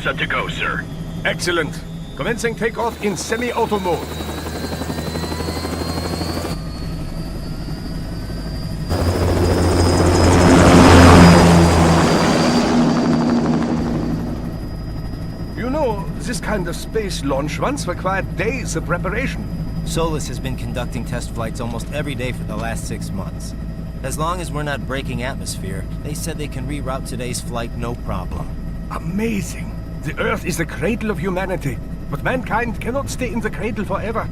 set to go, sir. Excellent. Commencing takeoff in semi-auto mode. You know, this kind of space launch once required days of preparation. Solus has been conducting test flights almost every day for the last 6 months. As long as we're not breaking atmosphere, they said they can reroute today's flight no problem. Amazing. The Earth is the cradle of humanity, but mankind cannot stay in the cradle forever.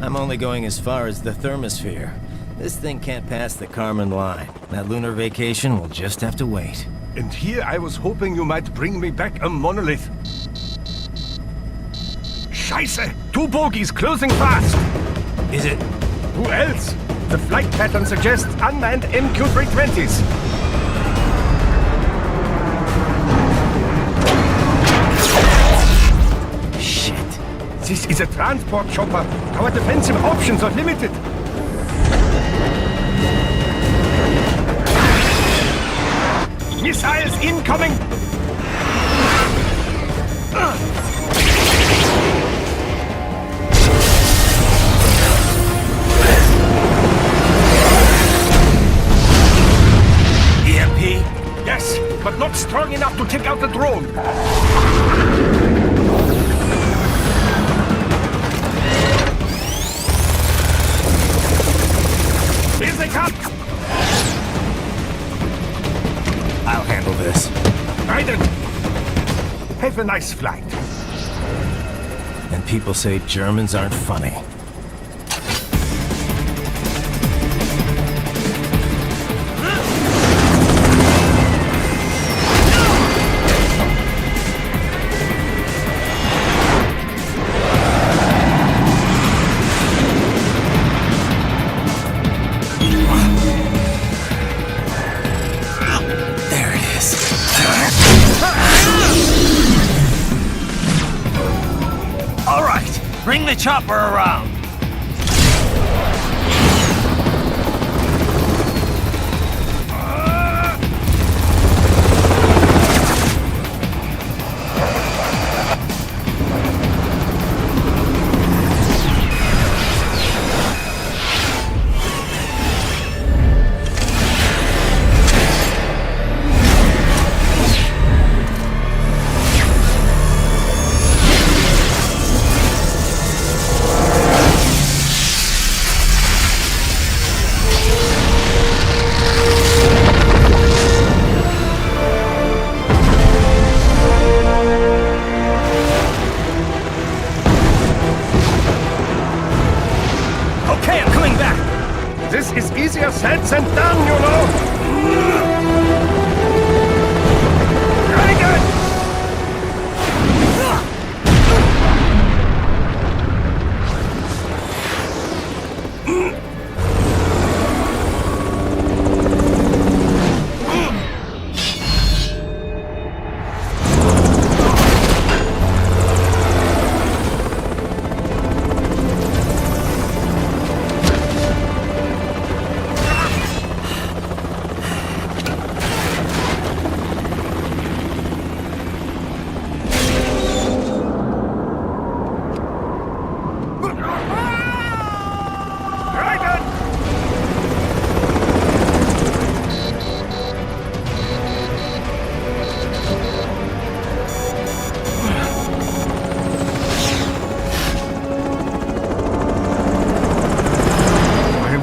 I'm only going as far as the thermosphere. This thing can't pass the Kármán line. That lunar vacation will just have to wait. And here I was hoping you might bring me back a monolith. Scheiße! 2 bogies closing fast! Is it? Who else? The flight pattern suggests unmanned MQ-320s. Shit. This is a transport chopper. Our defensive options are limited. Missiles incoming! Yes, but not strong enough to take out the drone. Here they come! I'll handle this. Raiden! Have a nice flight. And people say Germans aren't funny. Bring the chopper around! Easier said than done, you know! Very good!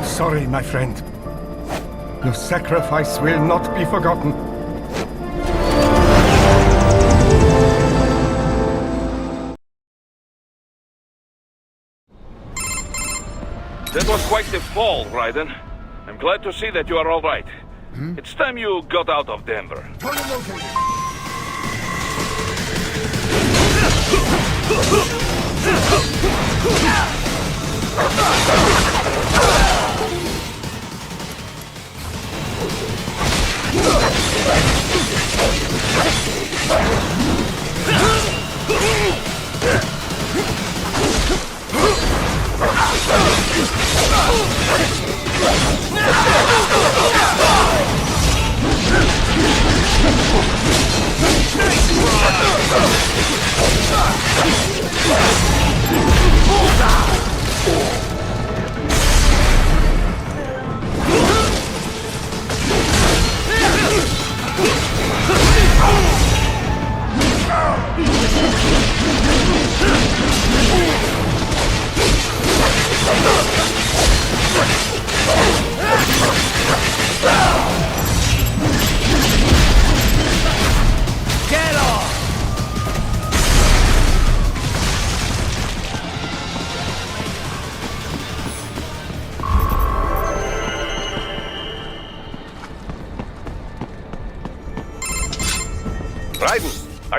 Sorry, my friend. Your sacrifice will not be forgotten. That was quite the fall, Raiden. I'm glad to see that you are all right. It's time you got out of Denver.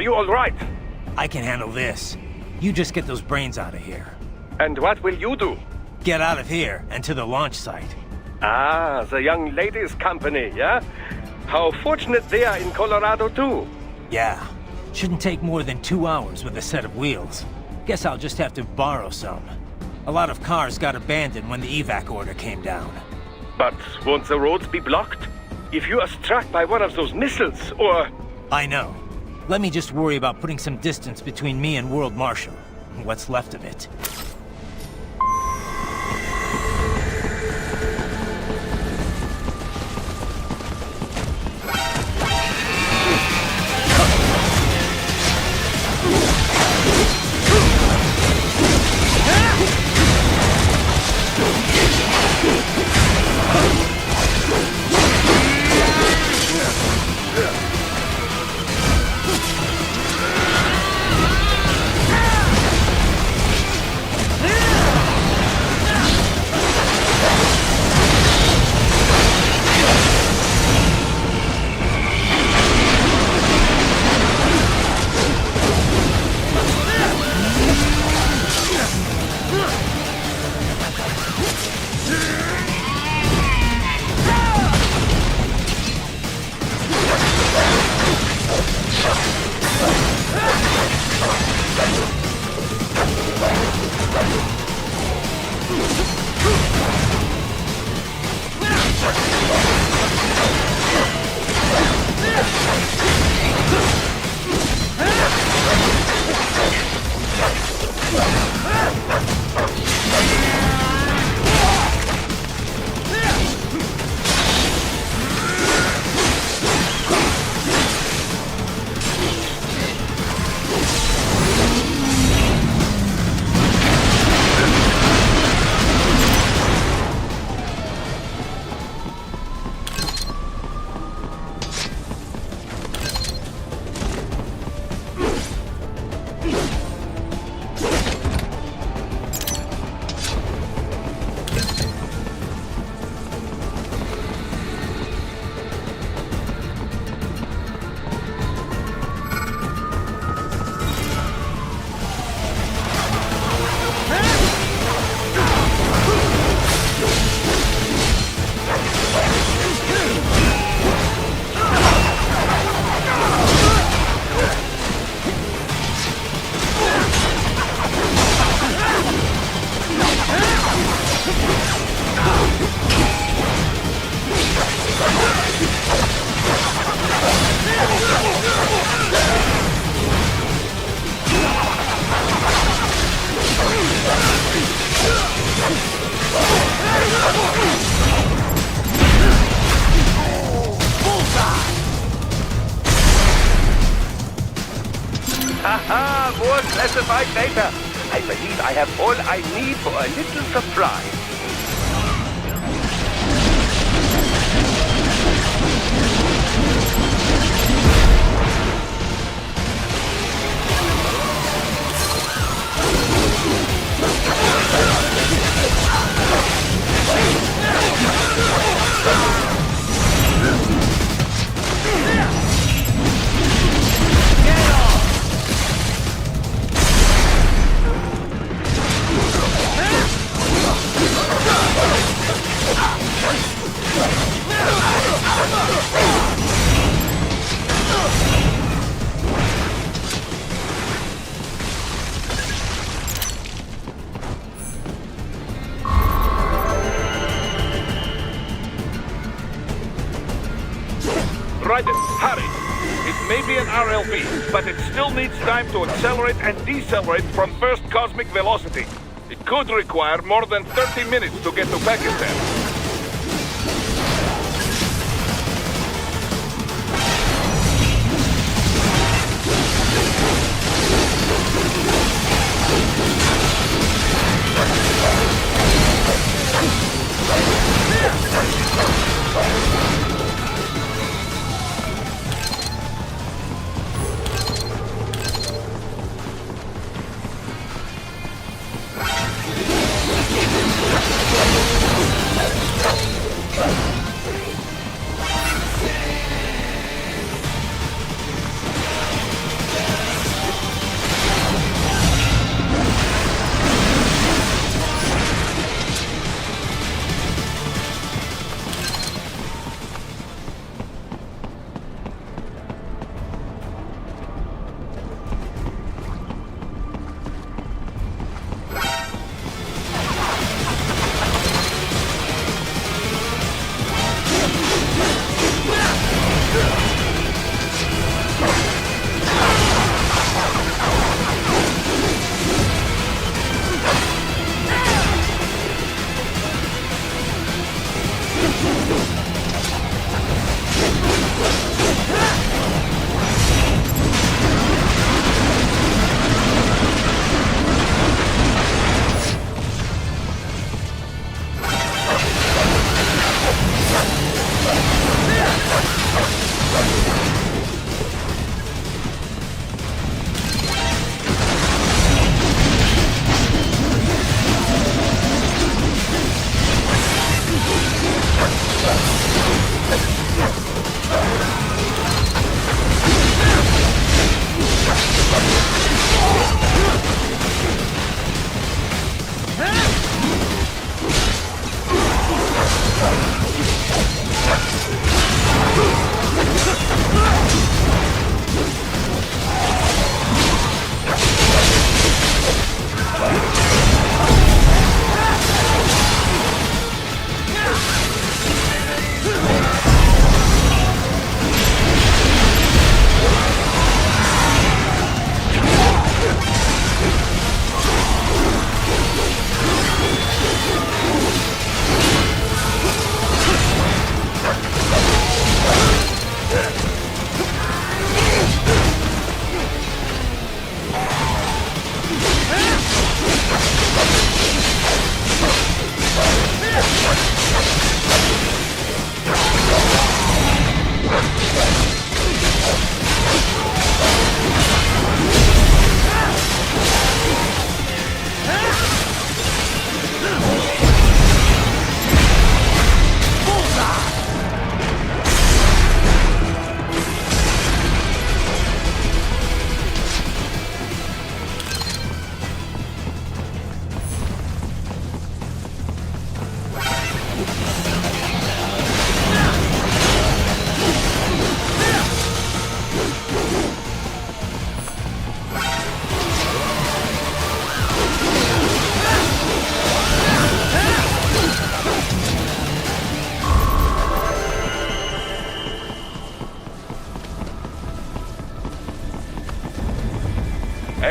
you all right? I can handle this. You just get those brains out of here. And what will you do? Get out of here and to the launch site. Ah, the young ladies' company, yeah? How fortunate they are in Colorado, too. Yeah. Shouldn't take more than 2 hours with a set of wheels. Guess I'll just have to borrow some. A lot of cars got abandoned when the evac order came down. But won't the roads be blocked? If you are struck by one of those missiles, or... I know. Let me just worry about putting some distance between me and World Marshal. What's left of it. Haha, more classified data. I believe I have all I need for a little surprise. Raiden, hurry! It may be an RLV, but it still needs time to accelerate and decelerate from first cosmic velocity. It could require more than 30 minutes to get to Pakistan.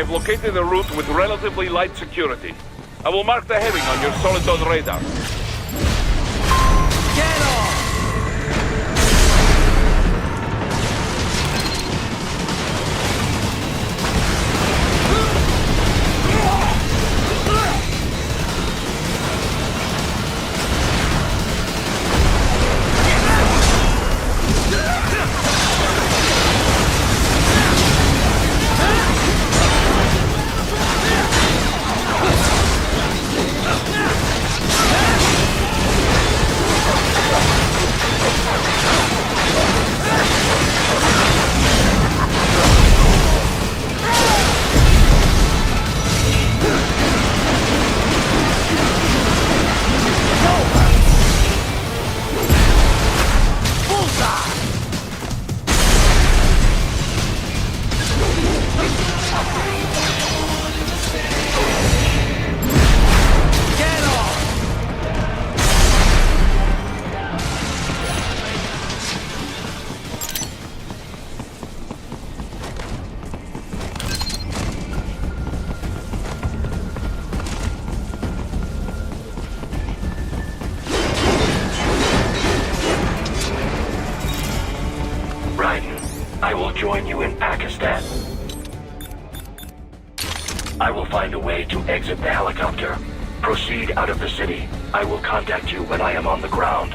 I've located a route with relatively light security. I will mark the heading on your solid radar. Get off! I will join you in Pakistan. I will find a way to exit the helicopter. Proceed out of the city. I will contact you when I am on the ground.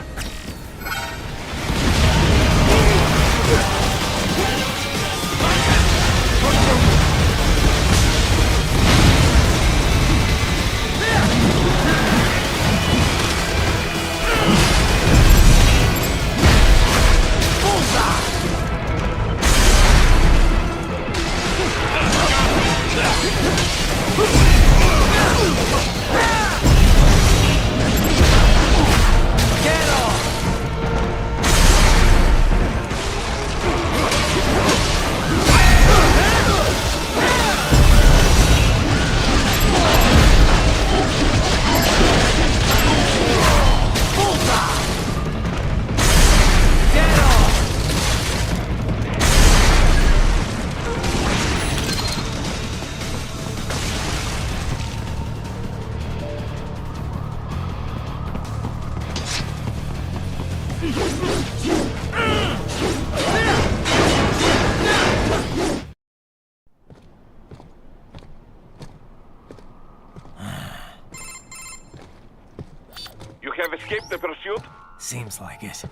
You have escaped the pursuit? Seems like it.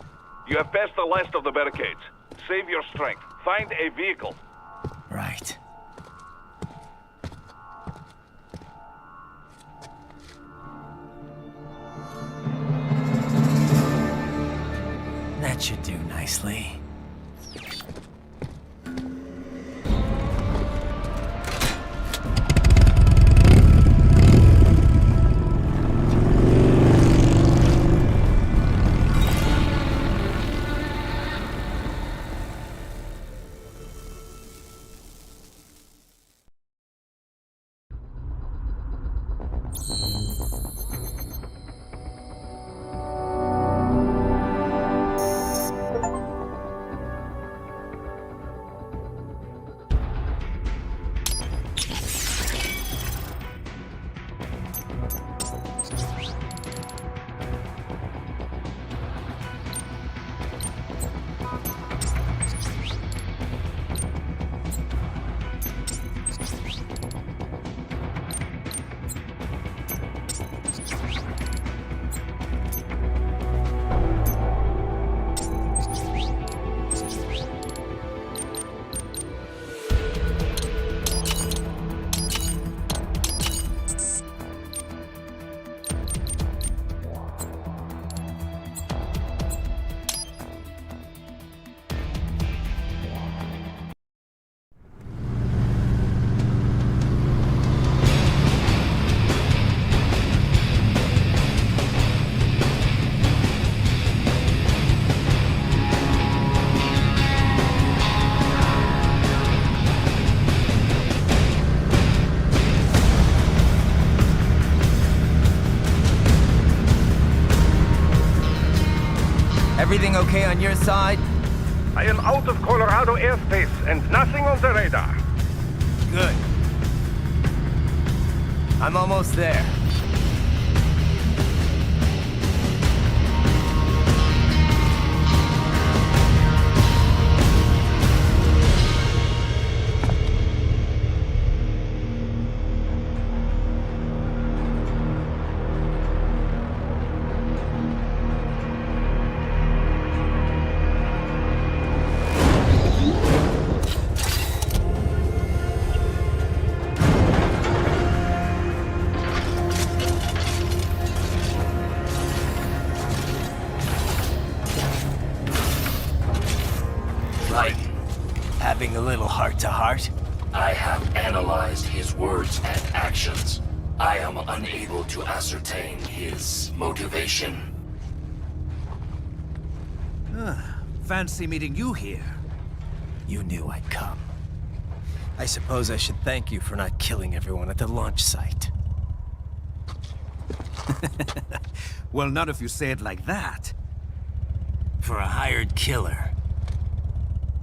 You have passed the last of the barricades. Save your strength. Find a vehicle. Right. That should do nicely. Everything okay on your side? I am out of Colorado airspace and nothing on the radar. Good. I'm almost there. Having a little heart-to-heart? I have analyzed his words and actions. I am unable to ascertain his motivation. Fancy meeting you here. You knew I'd come. I suppose I should thank you for not killing everyone at the launch site. Well, not if you say it like that. For a hired killer,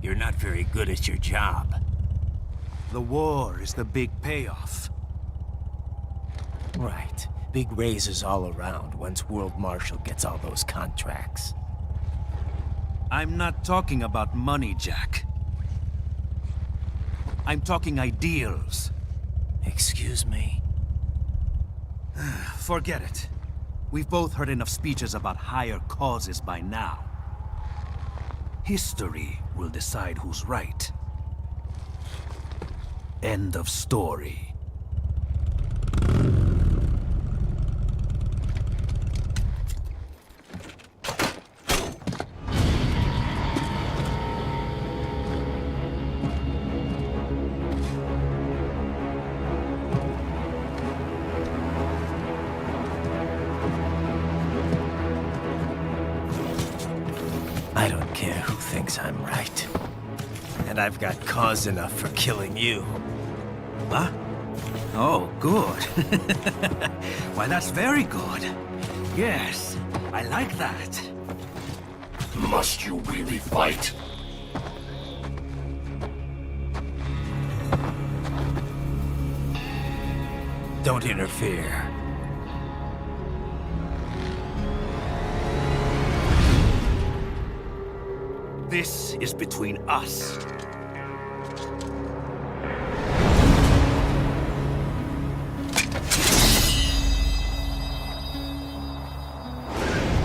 you're not very good at your job. The war is the big payoff. Right. Big raises all around once World Marshal gets all those contracts. I'm not talking about money, Jack. I'm talking ideals. Excuse me? Forget it. We've both heard enough speeches about higher causes by now. History will decide who's right. End of story. I don't care who thinks I'm right. And I've got cause enough for killing you. Huh? Oh, good. Why, that's very good. Yes, I like that. Must you really fight? Don't interfere. This is between us.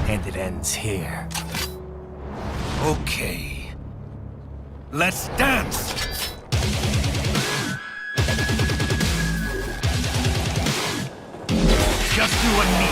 And it ends here. Okay. Let's dance! Just you and me.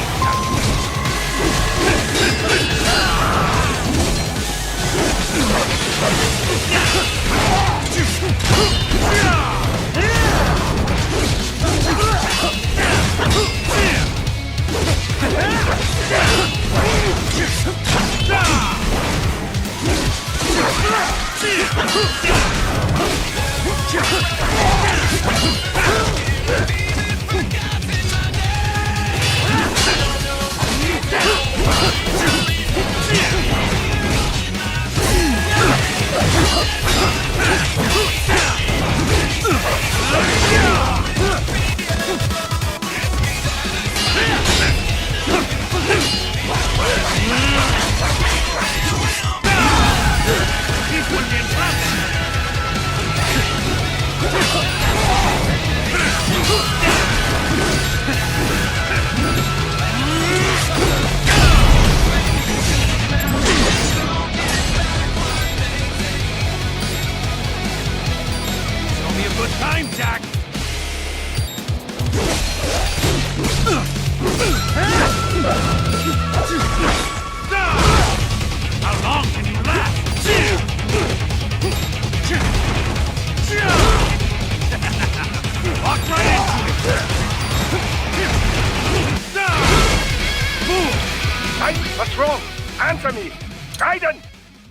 What's wrong? Answer me! Raiden!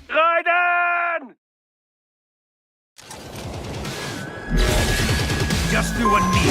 Raiden! Just you and me.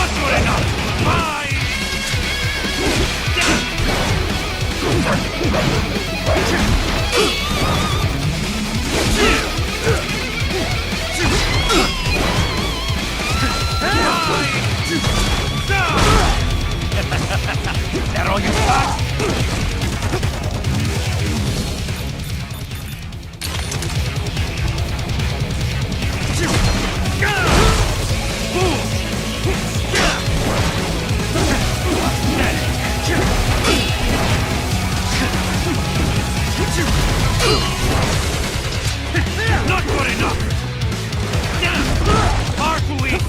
Not good enough! Fine! Is that all you got? Not good enough! Far too weak!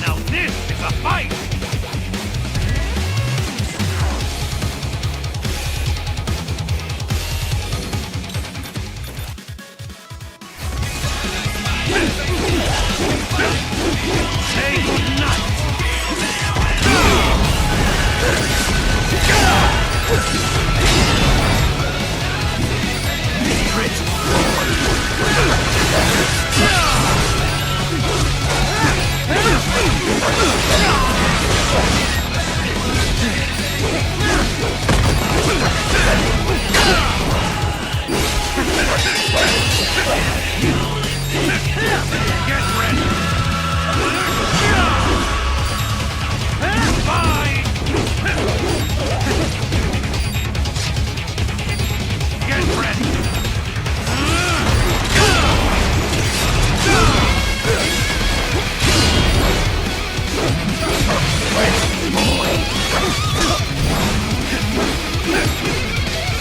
Now this is a fight! Say goodnight! Get ready! Fine! Get ready!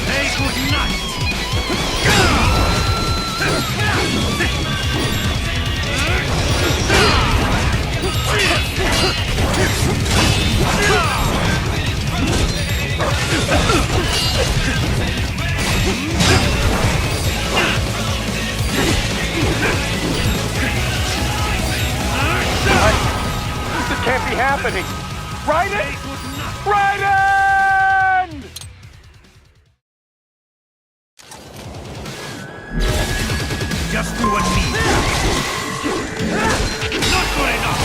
Say goodnight! This can't be happening! Raiden! Raiden! Just do what needs. Not good enough!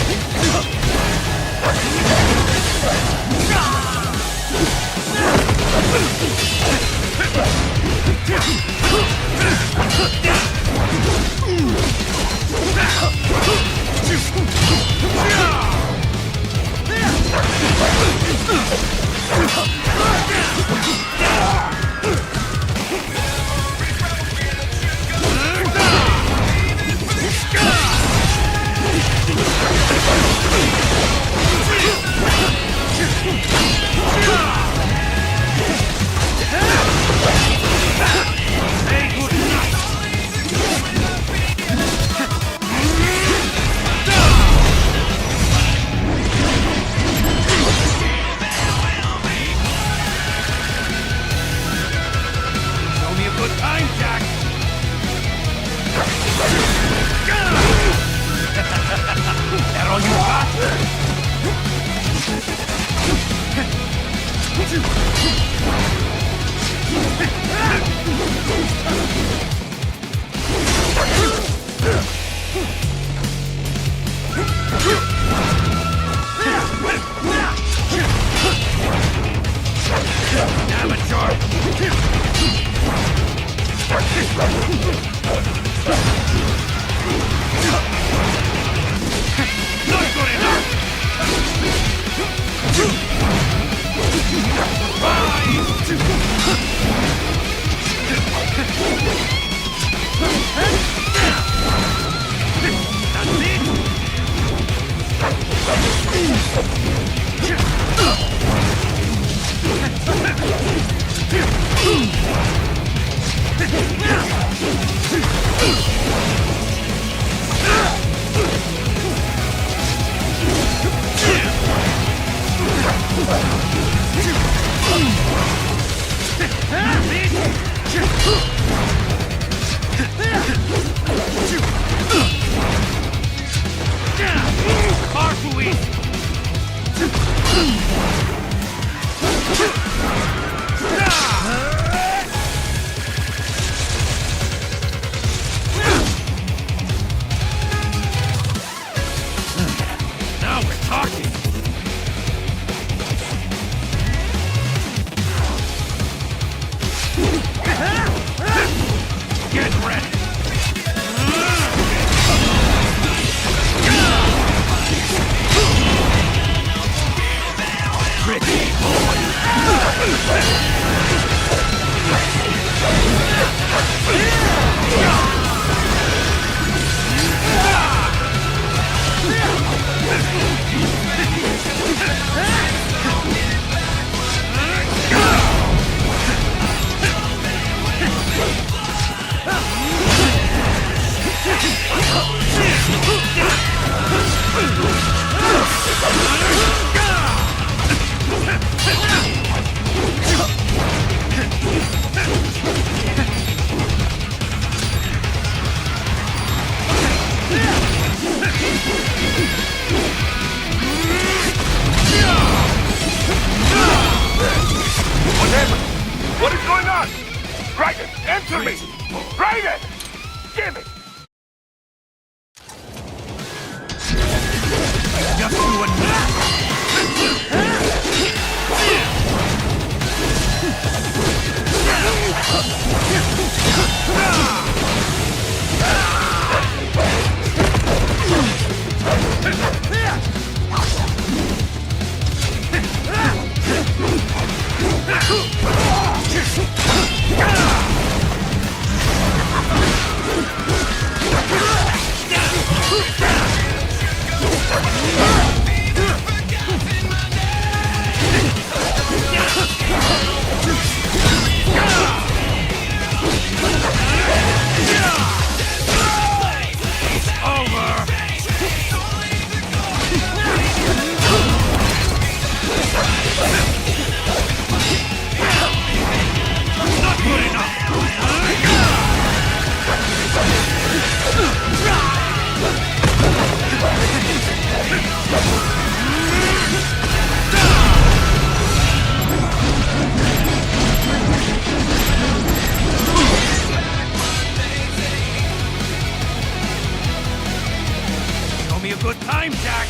What is going on? Dragon, answer me! Dragon! Damn it! Just you and me! Show me a good time, Jack!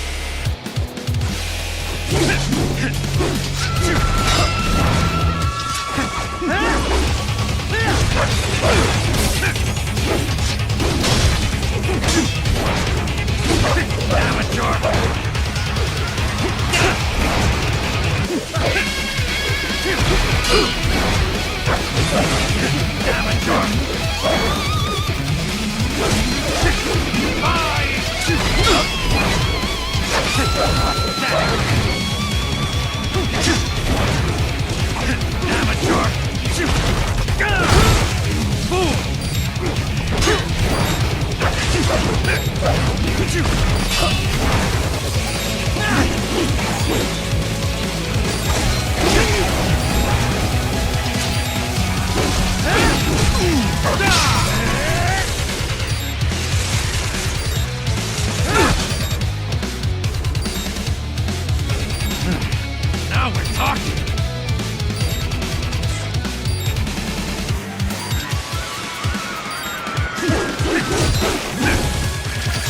Now we're talking!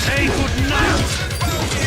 Say goodnight!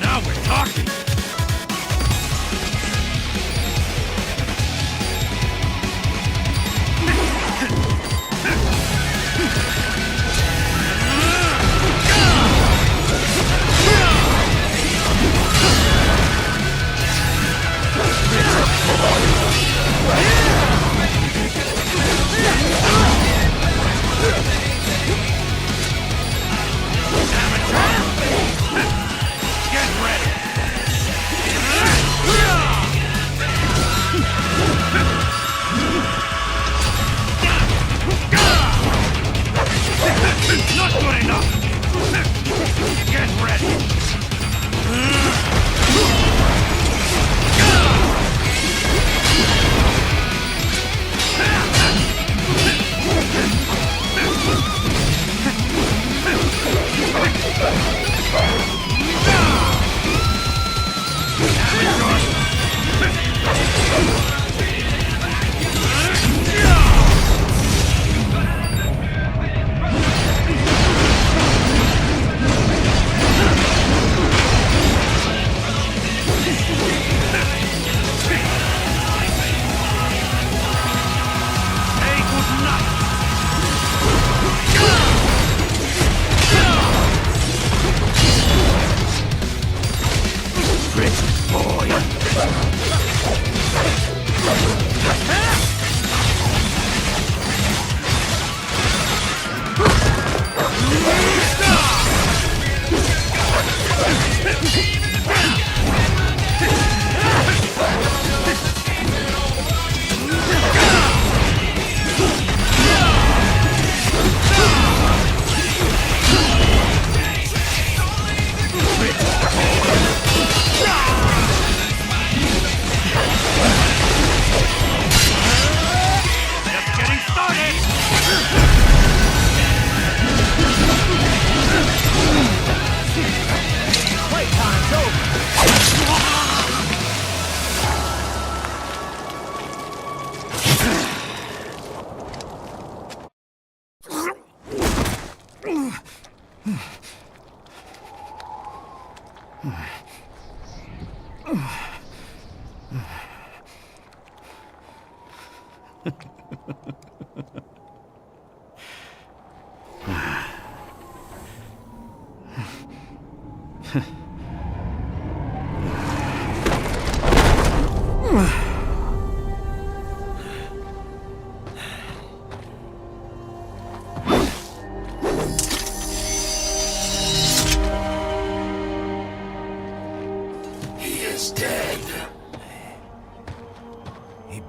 Now we're talking! Not good enough! Get ready!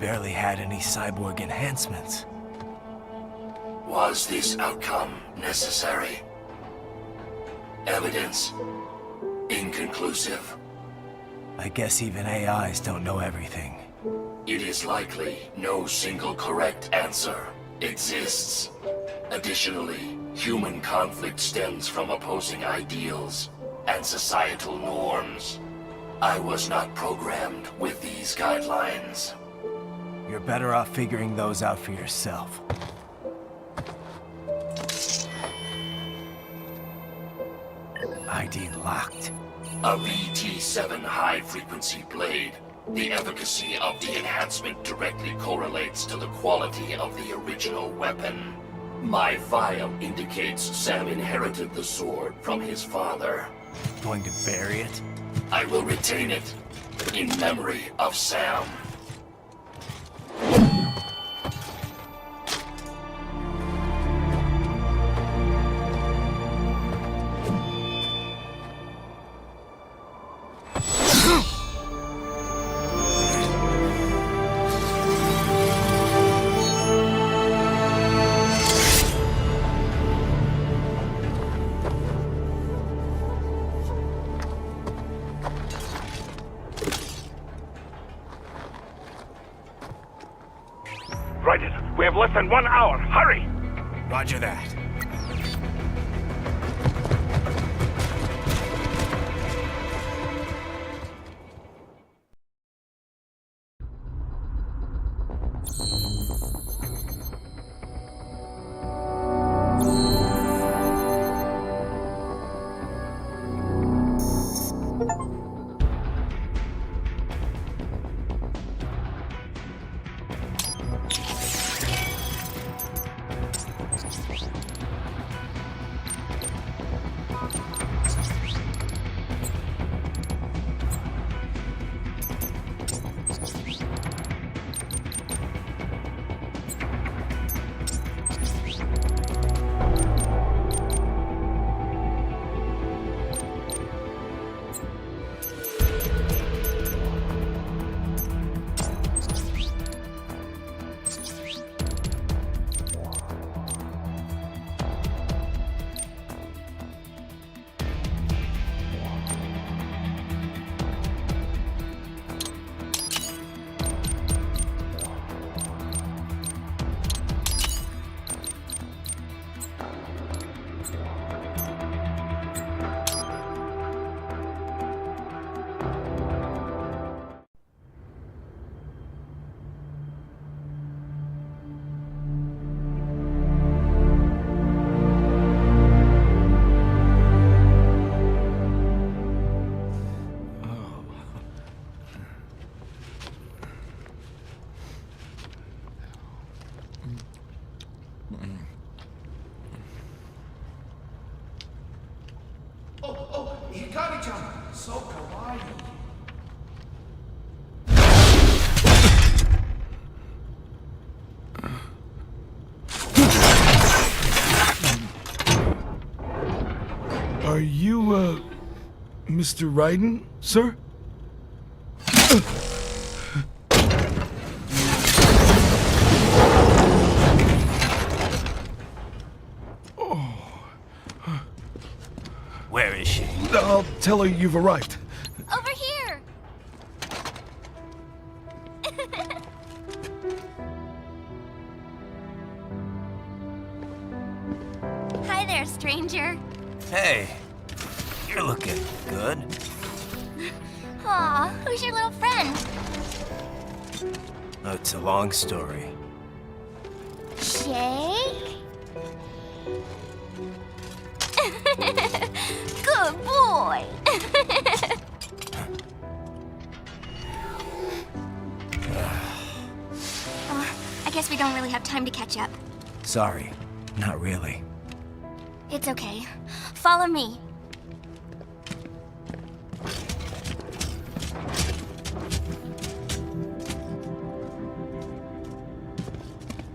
Barely had any cyborg enhancements. Was this outcome necessary? Evidence inconclusive. I guess even AIs don't know everything. It is likely no single correct answer exists. Additionally, human conflict stems from opposing ideals and societal norms. I was not programmed with these guidelines. You're better off figuring those out for yourself. ID locked. A BT-7 high-frequency blade. The efficacy of the enhancement directly correlates to the quality of the original weapon. My file indicates Sam inherited the sword from his father. Going to bury it? I will retain it in memory of Sam. Right it. We have less than 1 hour. Hurry! Roger that. Hikari-chan, so kawaii. Are you, Mr. Raiden, sir? Where is she? I'll tell her you've arrived. Over here! Hi there, stranger. Hey, you're looking good. Aw, who's your little friend? Oh, it's a long story. Shake? Good boy! I guess we don't really have time to catch up. Sorry, not really. It's okay. Follow me.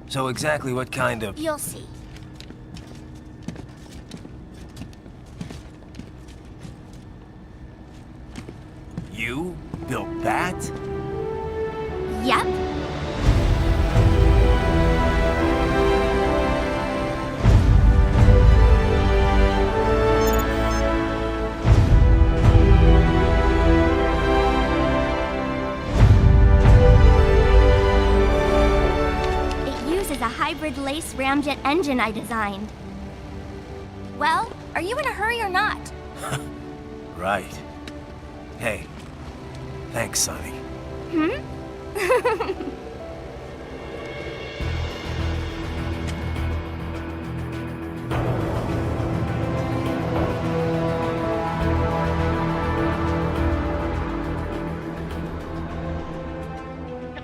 So exactly what kind of... You'll see. You built that? Yep. It uses a hybrid lace ramjet engine I designed. Well, are you in a hurry or not? Right. Hey, thanks, Sonny. The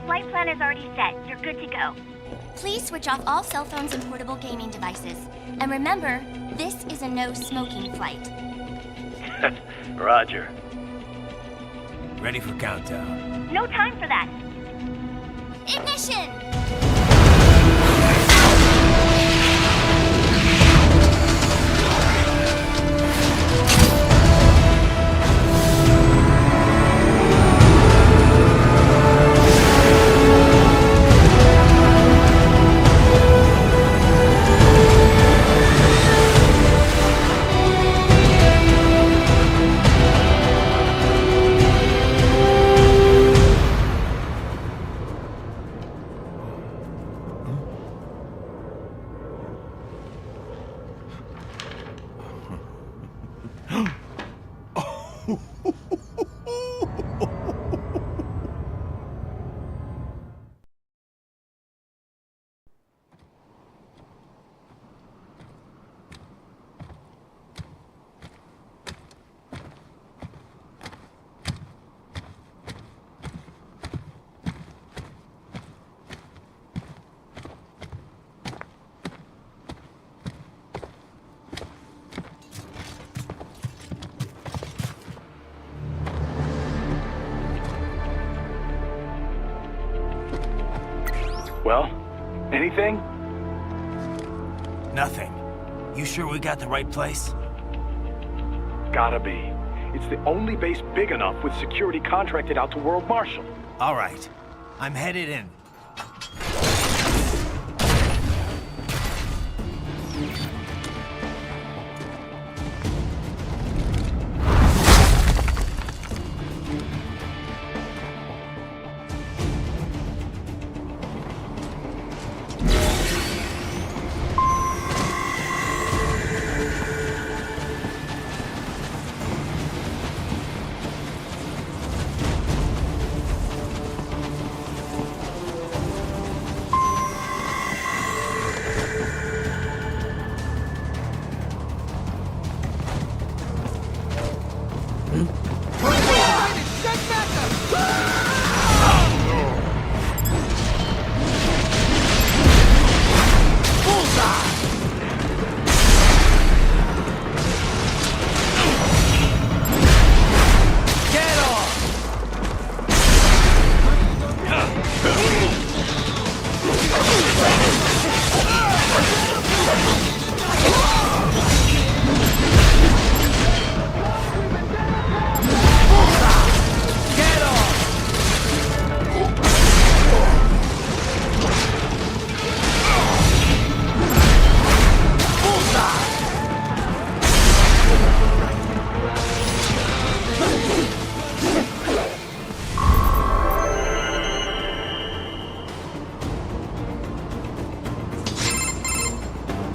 flight plan is already set. You're good to go. Please switch off all cell phones and portable gaming devices. And remember, this is a no-smoking flight. Roger. Ready for countdown. No time for that. Ignition! Well, anything? Nothing. You sure we got the right place? Gotta be. It's the only base big enough with security contracted out to World Marshal. All right. I'm headed in.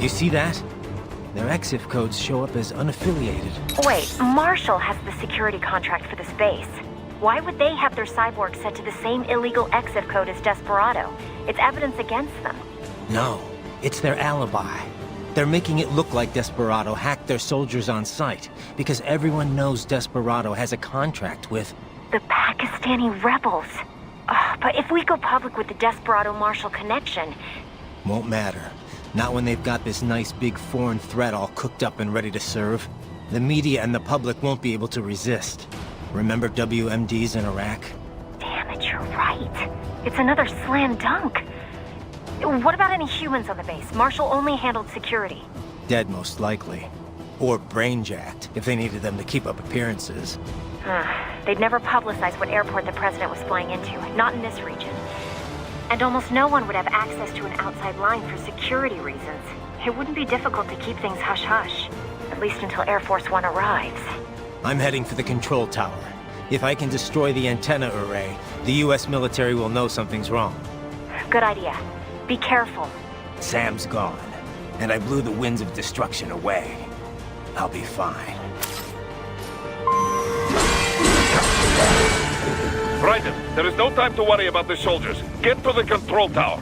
you see that? Their EXIF codes show up as unaffiliated. Wait, Marshall has the security contract for this base. Why would they have their cyborg set to the same illegal EXIF code as Desperado? It's evidence against them. No, it's their alibi. They're making it look like Desperado hacked their soldiers on sight, because everyone knows Desperado has a contract with... The Pakistani rebels. Oh, but if we go public with the Desperado-Marshall connection... Won't matter. Not when they've got this nice big foreign threat all cooked up and ready to serve. The media and the public won't be able to resist. Remember WMDs in Iraq? Damn it, you're right. It's another slam dunk. What about any humans on the base? Marshall only handled security. Dead, most likely. Or brain-jacked, if they needed them to keep up appearances. They'd never publicize what airport the president was flying into, not in this region. And almost no one would have access to an outside line for security reasons. It wouldn't be difficult to keep things hush-hush, at least until Air Force One arrives. I'm heading for the control tower. If I can destroy the antenna array, the US military will know something's wrong. Good idea. Be careful. Sam's gone, and I blew the winds of destruction away. I'll be fine. Raiden, there is no time to worry about the soldiers. Get to the control tower.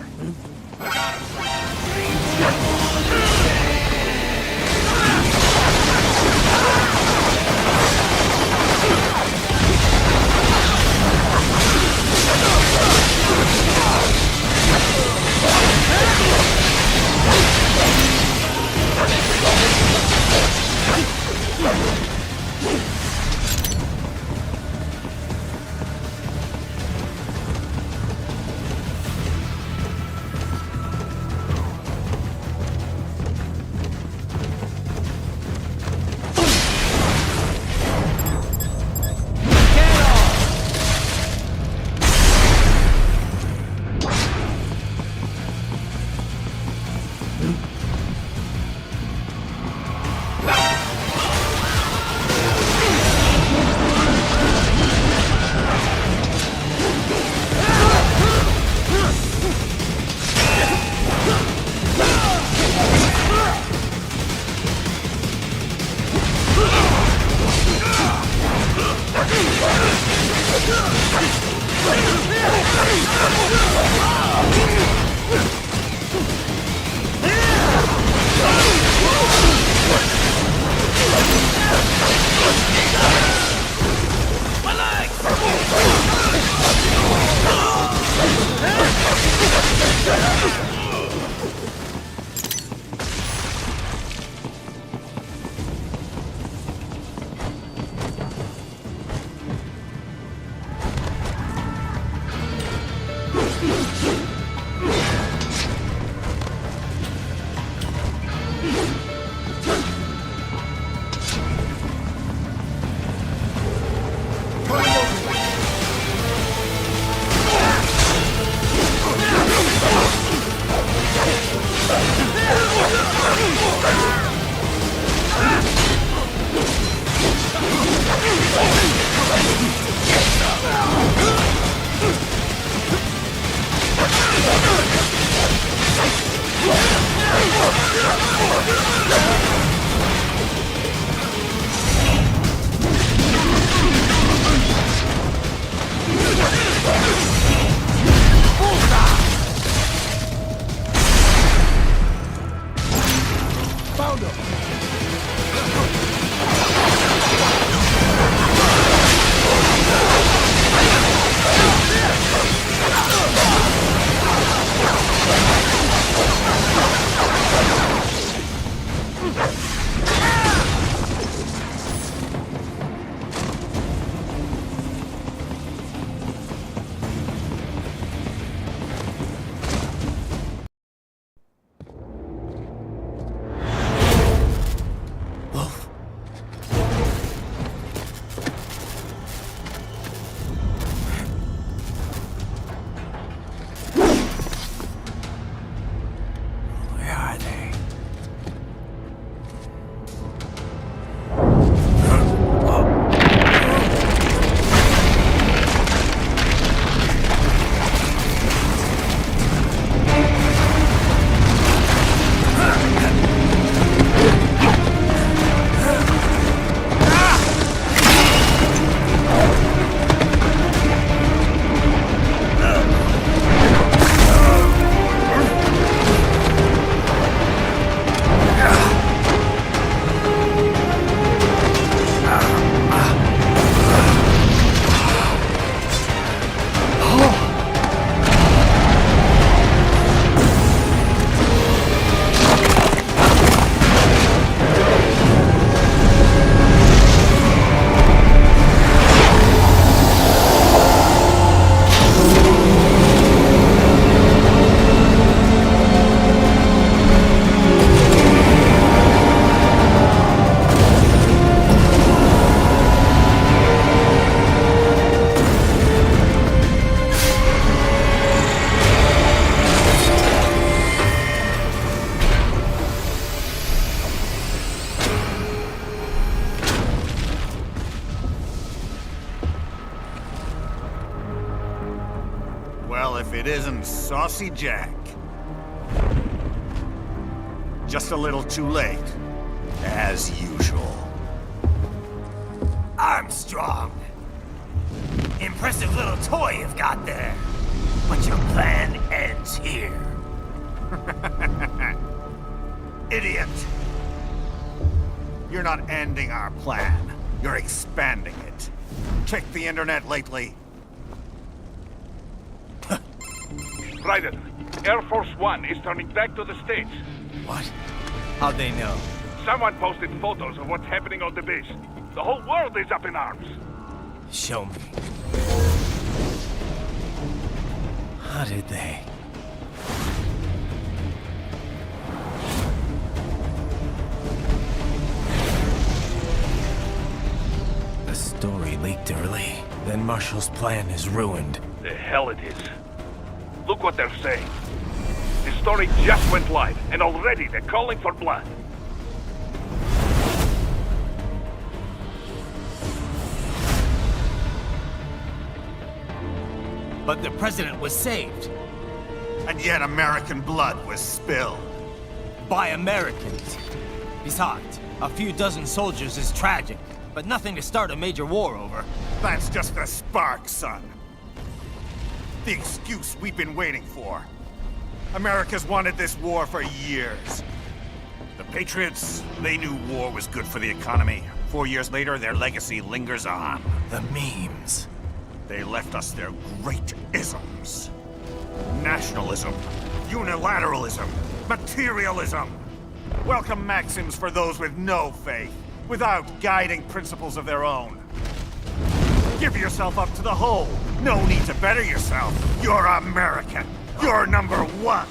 it isn't Saucy Jack. Just a little too late, as usual. Armstrong! Impressive little toy you've got there. But your plan ends here. Idiot! You're not ending our plan. You're expanding it. Check the internet lately. Raiden, Air Force One is turning back to the States. What? How'd they know? Someone posted photos of what's happening on the base. The whole world is up in arms. Show me. How did they? The story leaked early. Then Marshall's plan is ruined. The hell it is. Look what they're saying. The story just went live, and already they're calling for blood. But the president was saved. And yet American blood was spilled. By Americans. Besides, a few dozen soldiers is tragic, but nothing to start a major war over. That's just the spark, son. The excuse we've been waiting for. America's wanted this war for years. The Patriots, they knew war was good for the economy. 4 years later, their legacy lingers on. The memes. They left us their great isms. Nationalism, unilateralism, materialism. Welcome maxims for those with no faith, without guiding principles of their own. Give yourself up to the whole. No need to better yourself. You're American. You're number one.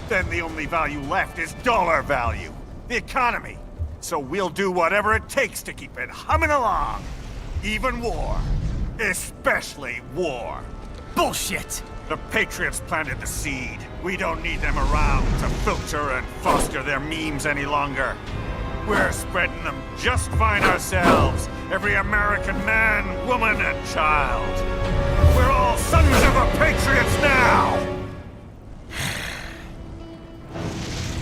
Then the only value left is dollar value. The economy. So we'll do whatever it takes to keep it humming along. Even war. Especially war. Bullshit! The Patriots planted the seed. We don't need them around to filter and foster their memes any longer. We're spreading them just fine ourselves. Every American man, woman, and child. We're all sons of the Patriots now!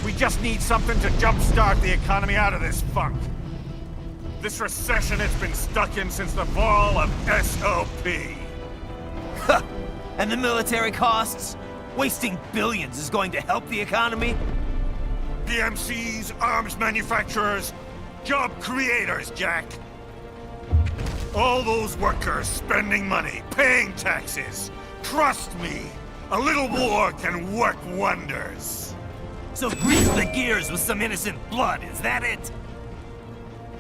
We just need something to jumpstart the economy out of this funk. This recession it's been stuck in since the fall of SOP. And the military costs? Wasting billions is going to help the economy? PMCs, arms manufacturers, job creators, Jack. All those workers spending money, paying taxes. Trust me, a little war can work wonders. So grease the gears with some innocent blood, is that it?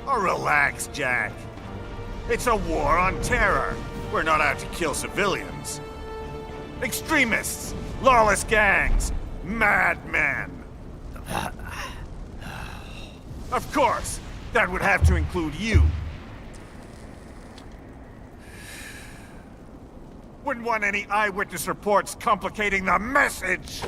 Oh, relax, Jack. It's a war on terror. We're not out to kill civilians. Extremists, lawless gangs, madmen. Of course, that would have to include you. Wouldn't want any eyewitness reports complicating the message.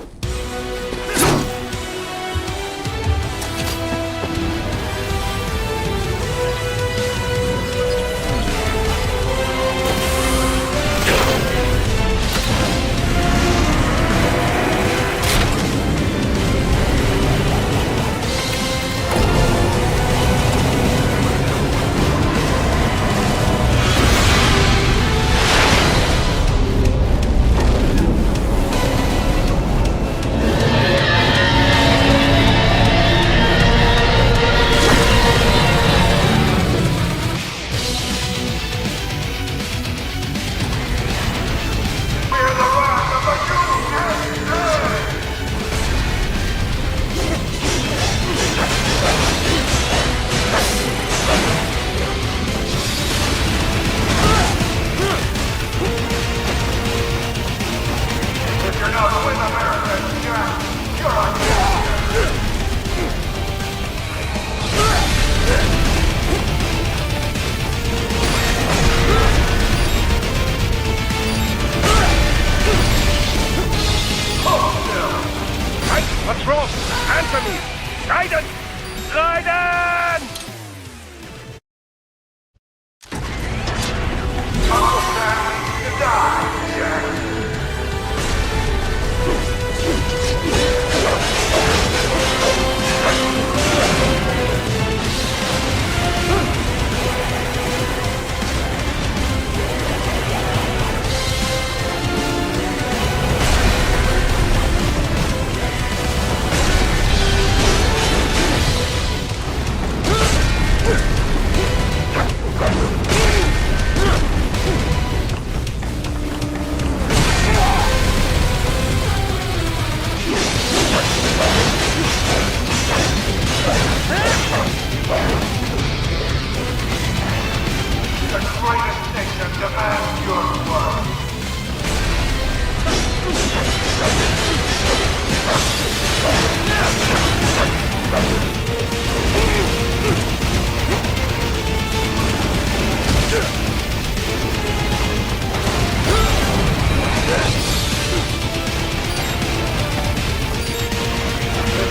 demand your blood.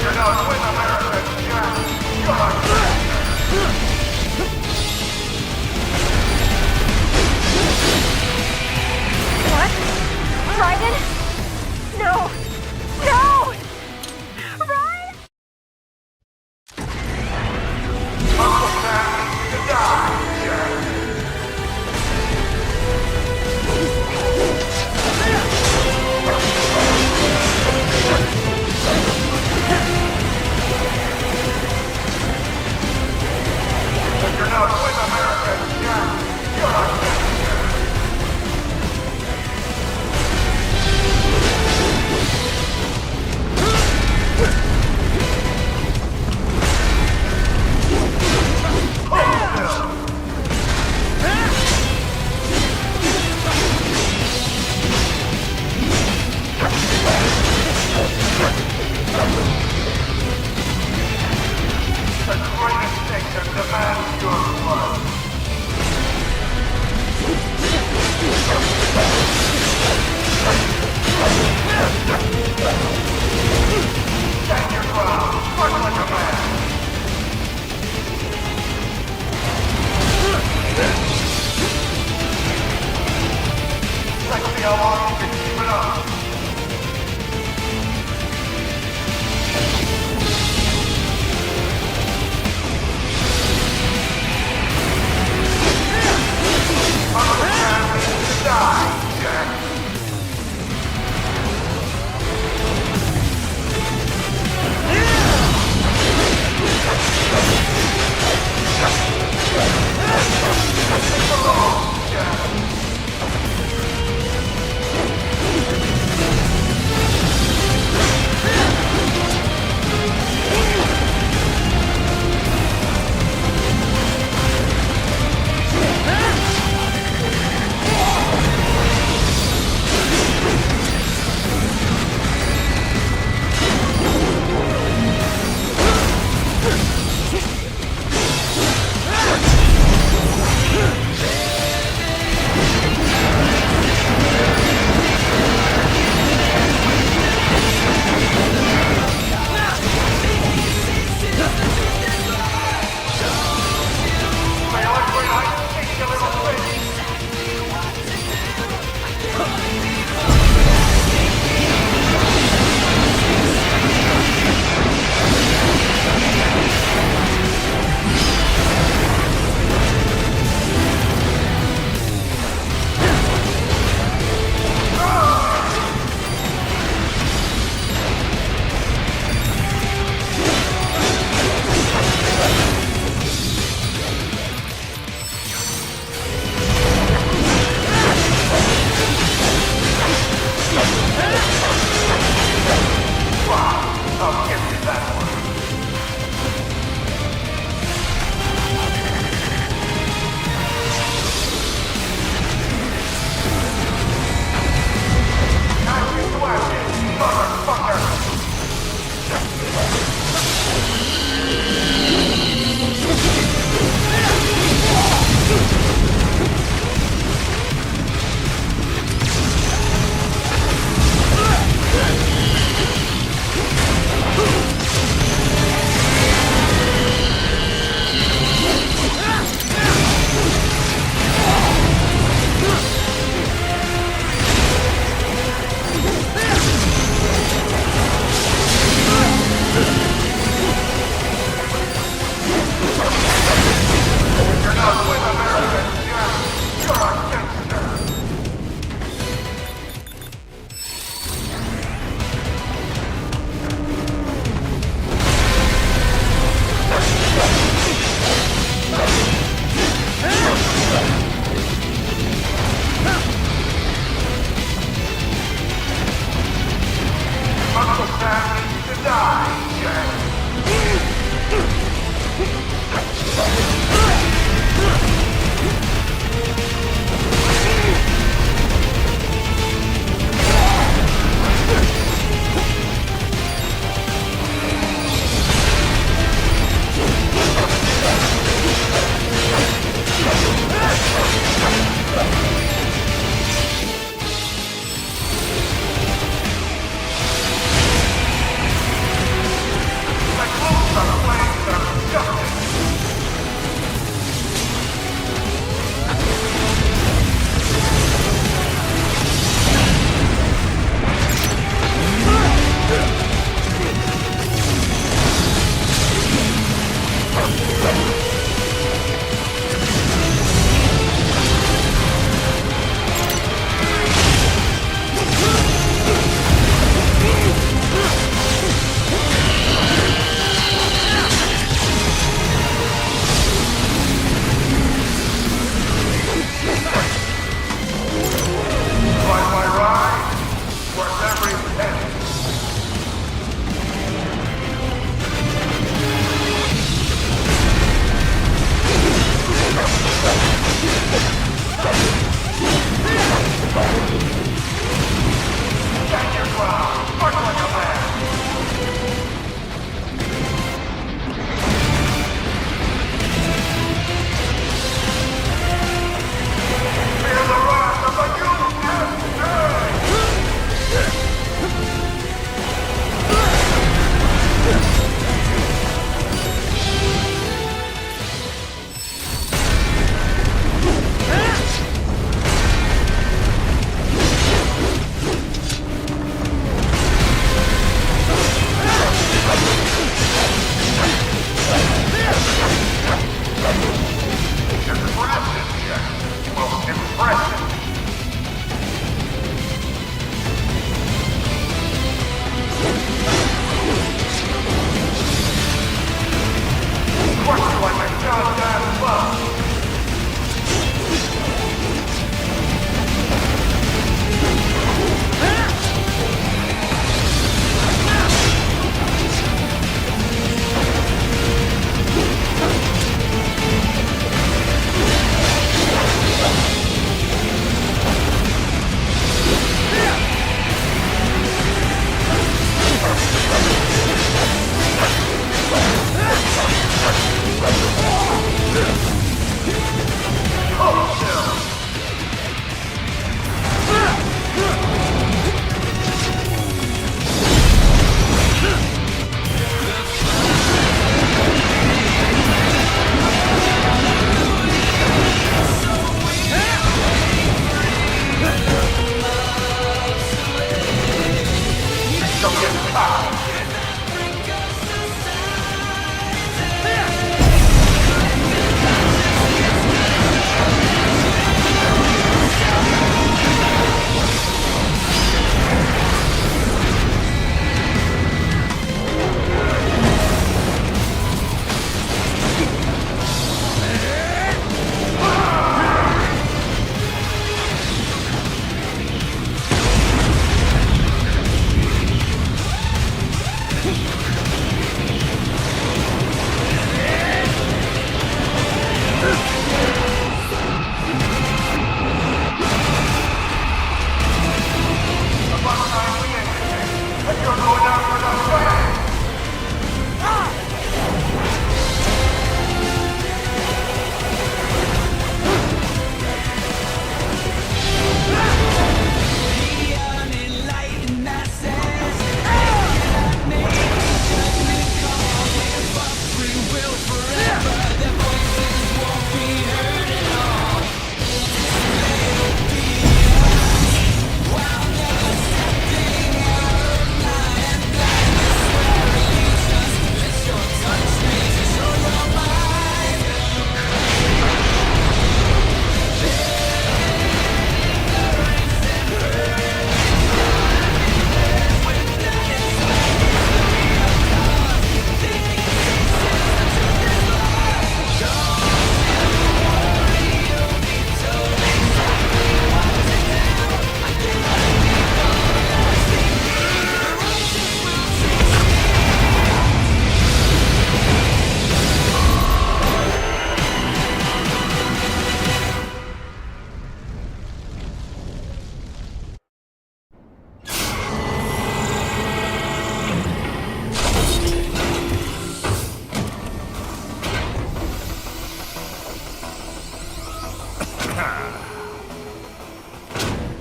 You're not with Americans, What? Raiden? No! No! Raiden! Uncle Sam needs to die, Jack. You're not with Americans, Jack. You're a The greatest dictator demands your blood.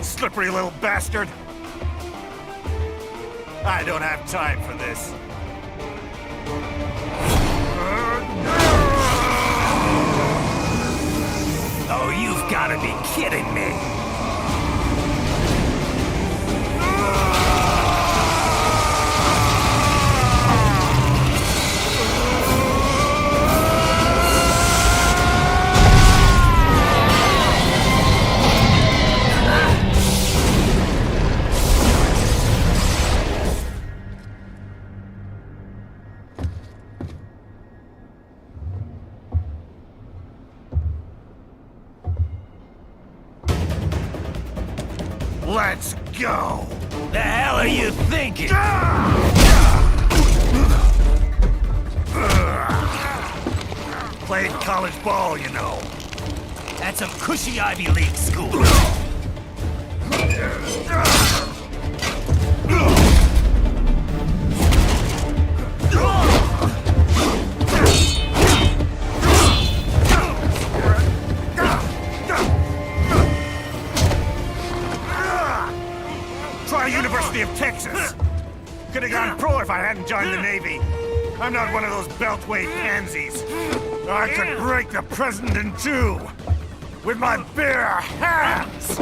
Slippery little bastard! I don't have time for this. Oh, you've gotta be kidding me! Let's go! The hell are you thinking? Played college ball, you know. That's some cushy Ivy League school. Try University of Texas. Could have gone pro if I hadn't joined the Navy. I'm not one of those beltway pansies. I could break the president in two with my bare hands.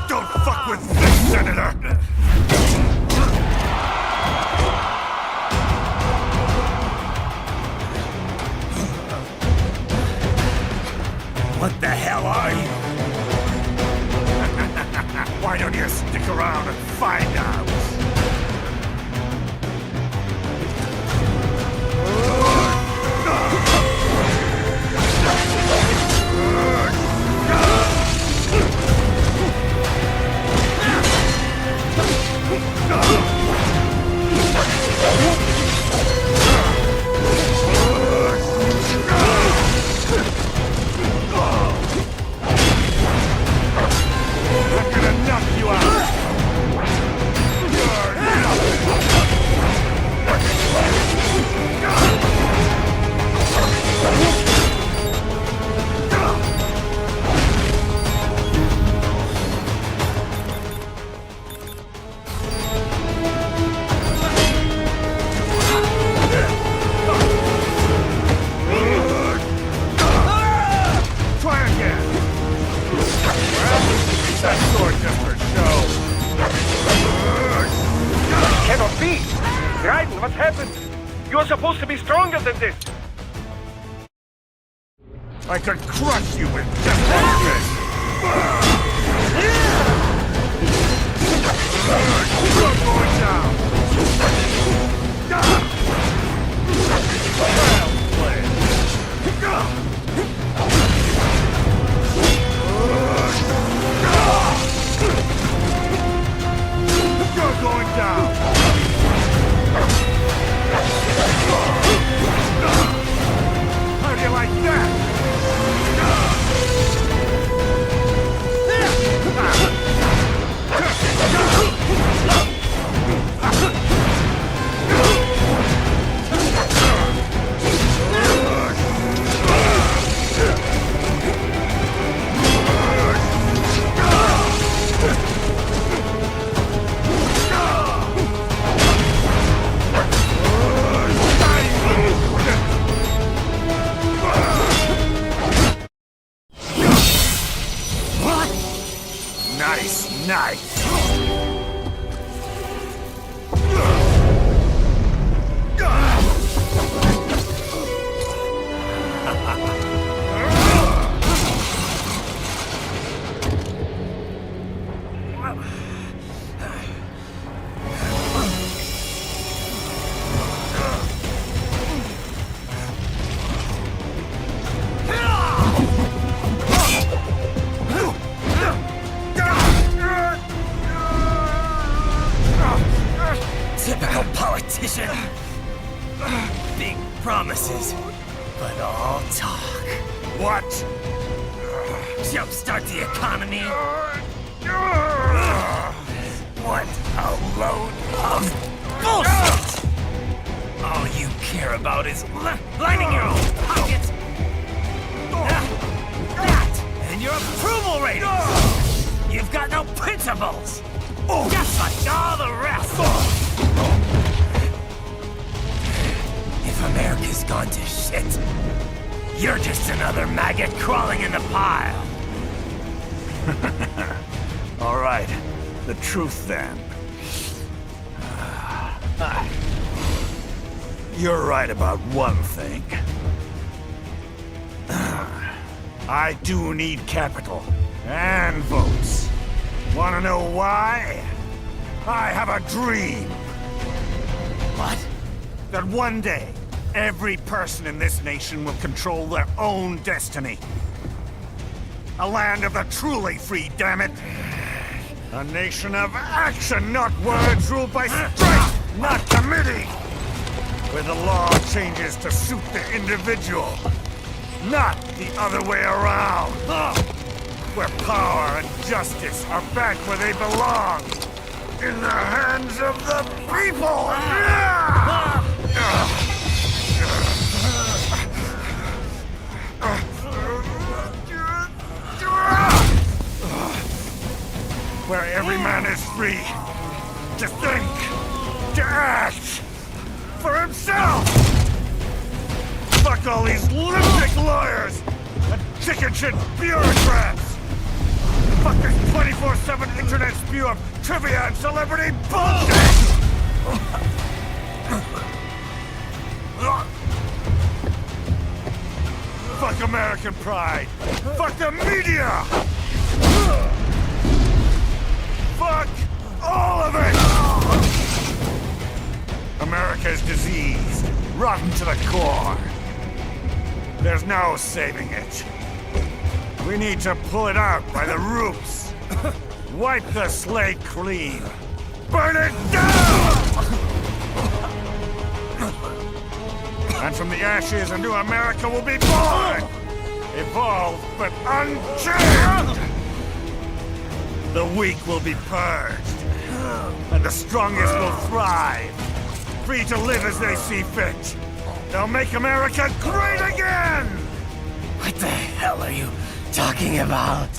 Don't fuck with this, Senator. What the hell are you? Why don't you stick around and find out? I'm gonna knock you out! Try again! That sword just for show. Cannot be! Raiden, what happened? You are supposed to be stronger than this! I could crush you with just one fist! You're going down! Child's play! You're going down! How do you like that? Nice, nice! Typical politician. Big promises, but all talk. What? Jumpstart the economy. What a load of bullshit! All you care about is lining your own pockets. That and your approval ratings. You've got no principles. Just like all the rest. If America's gone to shit, you're just another maggot crawling in the pile. All right, the truth then. You're right about one thing. I do need capital and votes. Wanna know why? I have a dream. What? That one day, every person in this nation will control their own destiny. A land of the truly free, damn it. A nation of action, not words, ruled by strength, not committee. Where the law changes to suit the individual, not the other way around. Where power and justice are back where they belong. In the hands of the people! Where every man is free to think, to act for himself! Fuck all these lunatic lawyers and chicken shit bureaucrats! Fuck this 24/7 internet spew of trivia and celebrity bullshit! Fuck American pride! Fuck the media! Fuck all of it! America is diseased, rotten to the core. There's no saving it. We need to pull it out by the roots. Wipe the slate clean. Burn it down! And from the ashes, a new America will be born! Evolved, but unchained! The weak will be purged. And the strongest will thrive. Free to live as they see fit. They'll make America great again! What the hell are you talking about?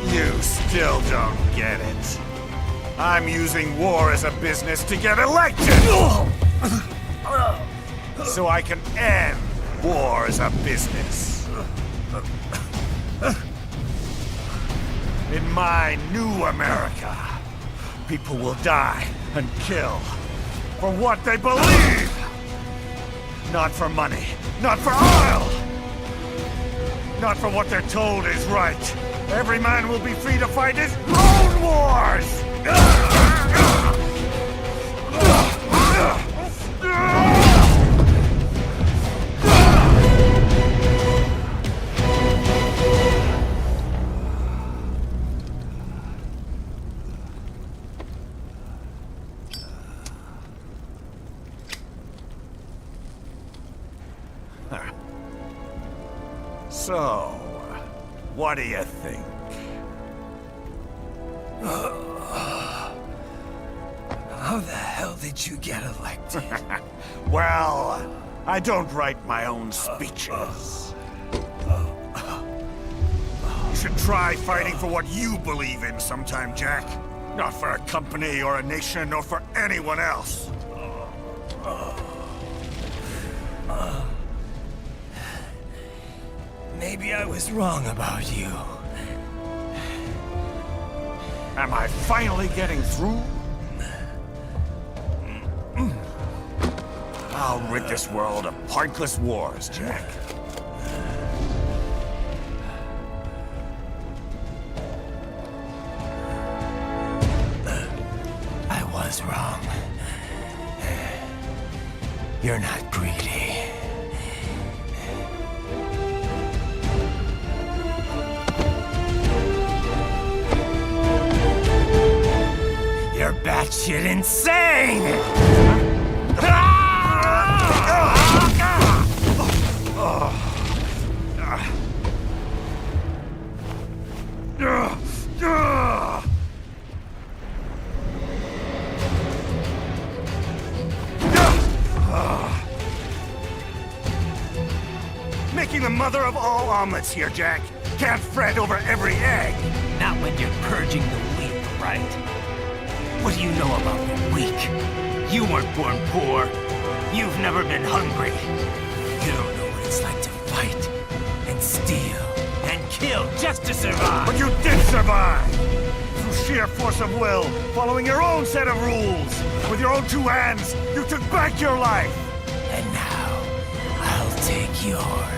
You still don't get it. I'm using war as a business to get elected! So I can end war as a business. In my new America, people will die and kill for what they believe! Not for money, not for oil! Not for what they're told is right. Every man will be free to fight his own wars! So, what do you think? How the hell did you get elected? Well, I don't write my own speeches. You should try fighting for what you believe in sometime, Jack. Not for a company or a nation or for anyone else. Maybe I was wrong about you. Am I finally getting through? I'll rid this world of pointless wars, Jack. I was wrong. You're not greedy. You're batshit insane! making the mother of all omelets here, Jack. Can't fret over every egg. Not when you're purging the weak, right? What do you know about the weak? You weren't born poor. You've never been hungry. You don't know what it's like to fight and steal and kill just to survive. But you did survive! Through sheer force of will, following your own set of rules. With your own two hands, you took back your life. And now, I'll take yours.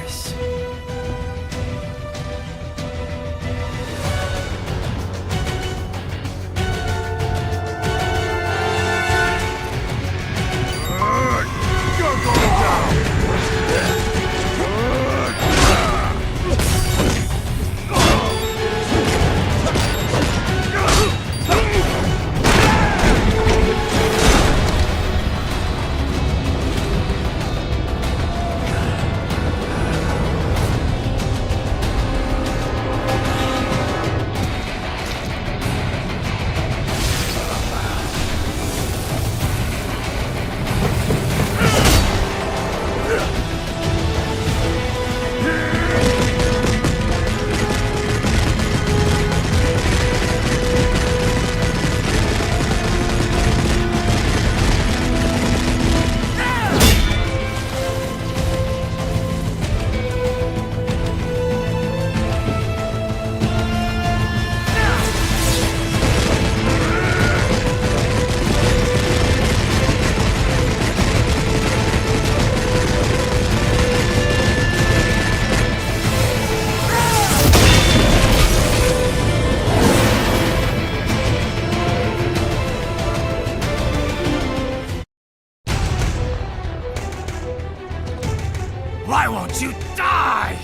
Why won't you die?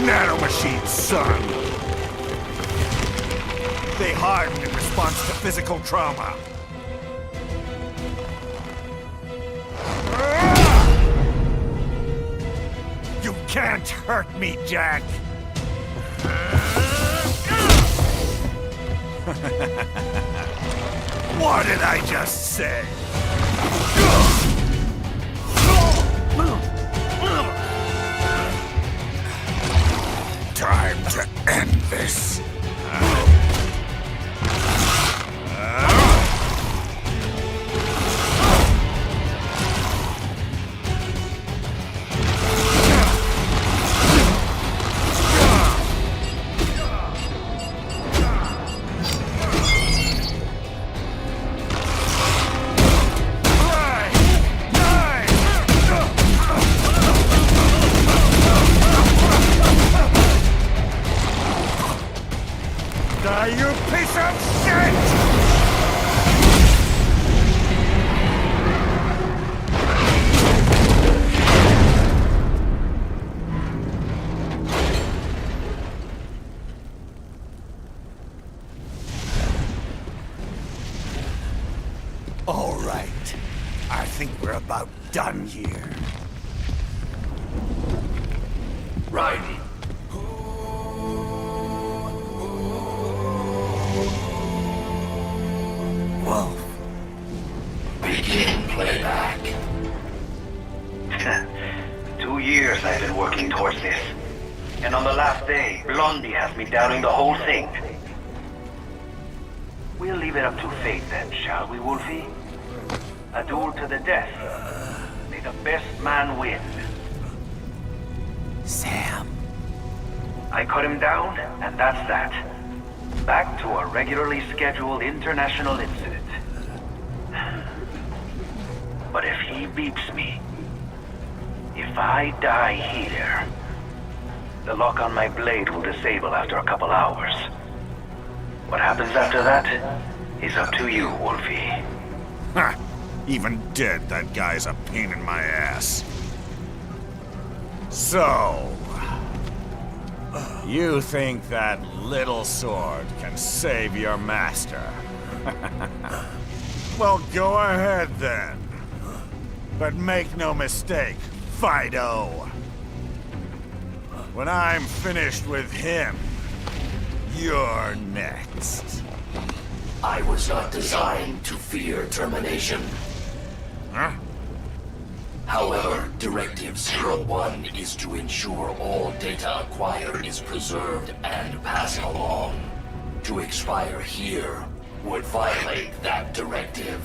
Nanomachines, son! They harden in response to physical trauma. You can't hurt me, Jack! What did I just say? Time to end this. You piece of shit! All right. I think we're about done here. Right. Wolf. Begin playback. 2 years I've been working towards this. And on the last day, Blondie has me doubting the whole thing. We'll leave it up to fate then, shall we, Wolfie? A duel to the death. May the best man win. Sam. I cut him down, and that's that. Back to a regularly scheduled international incident. But if he beeps me, if I die here, the lock on my blade will disable after a couple hours. What happens after that is up to you, Wolfie. Ha! Even dead, that guy's a pain in my ass. So... you think that little sword can save your master? Well, go ahead then. But make no mistake, Fido. When I'm finished with him, You're next. I was not designed to fear termination. Huh? However, Directive 01 is to ensure all data acquired is preserved and passed along. To expire here would violate that directive.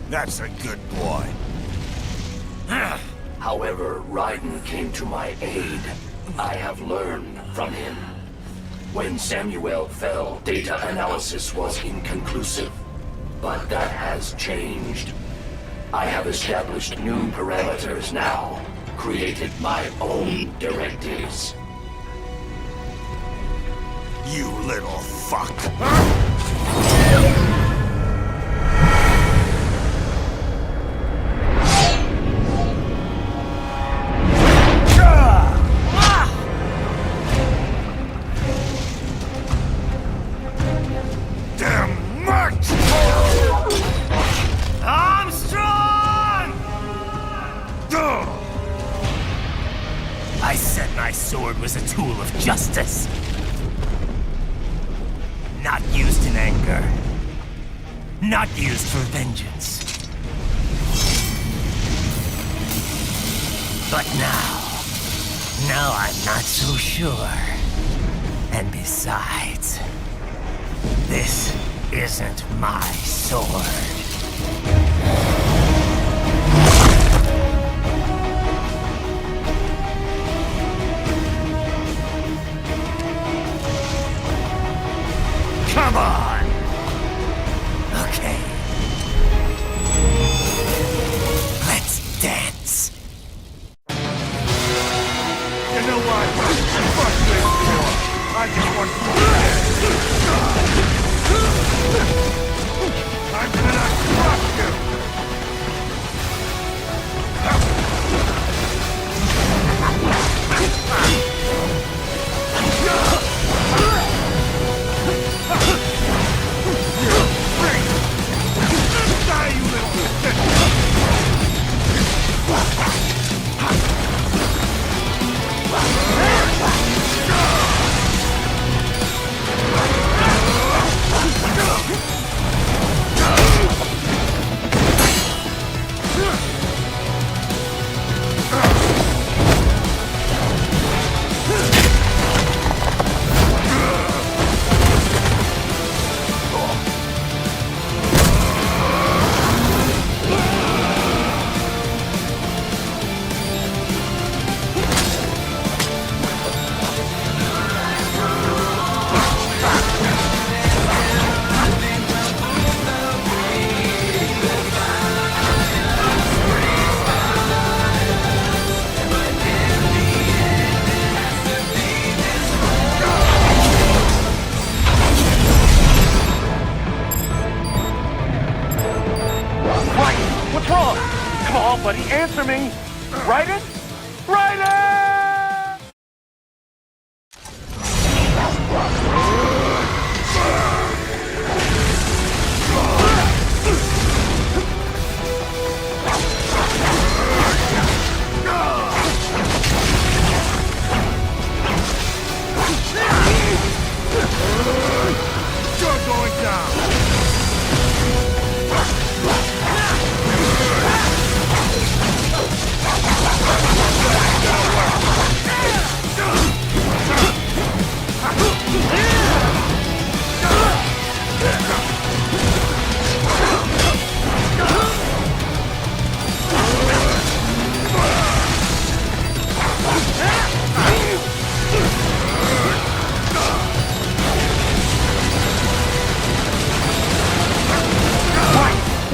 That's a good boy. However, Raiden came to my aid. I have learned from him. When Samuel fell, data analysis was inconclusive. But that has changed. I have established new parameters now, created my own directives. You little fuck. Was a tool of justice. Not used in anger. Not used for vengeance. But now I'm not so sure. And besides, this isn't my sword. Come on! Okay. Let's dance. You know what? Fuck this war. I just want to I'm gonna crush you! Buddy, answer me! Raiden? Raiden! You're going down!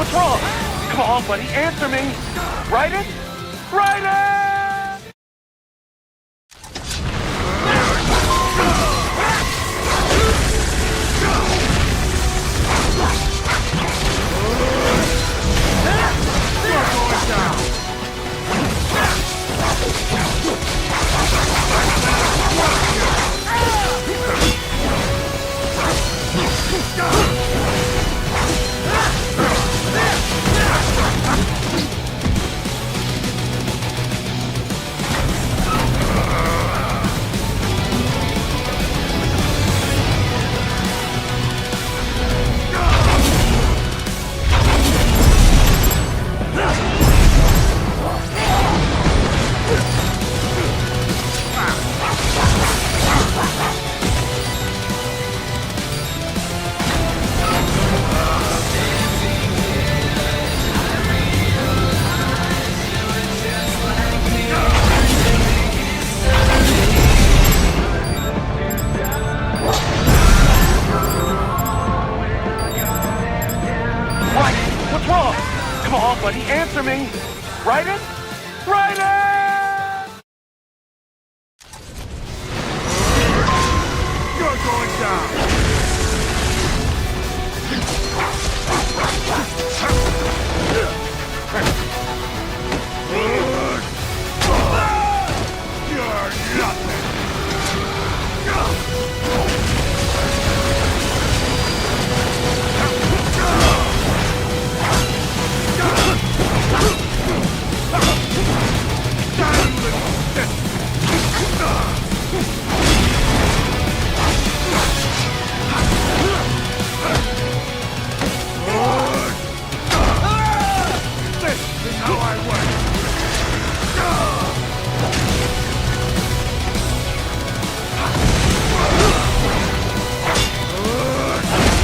What's wrong? Come on, buddy, answer me! Raiden? Raiden! me! Raiden? Raiden! You're going down! You're nothing! This is how I work!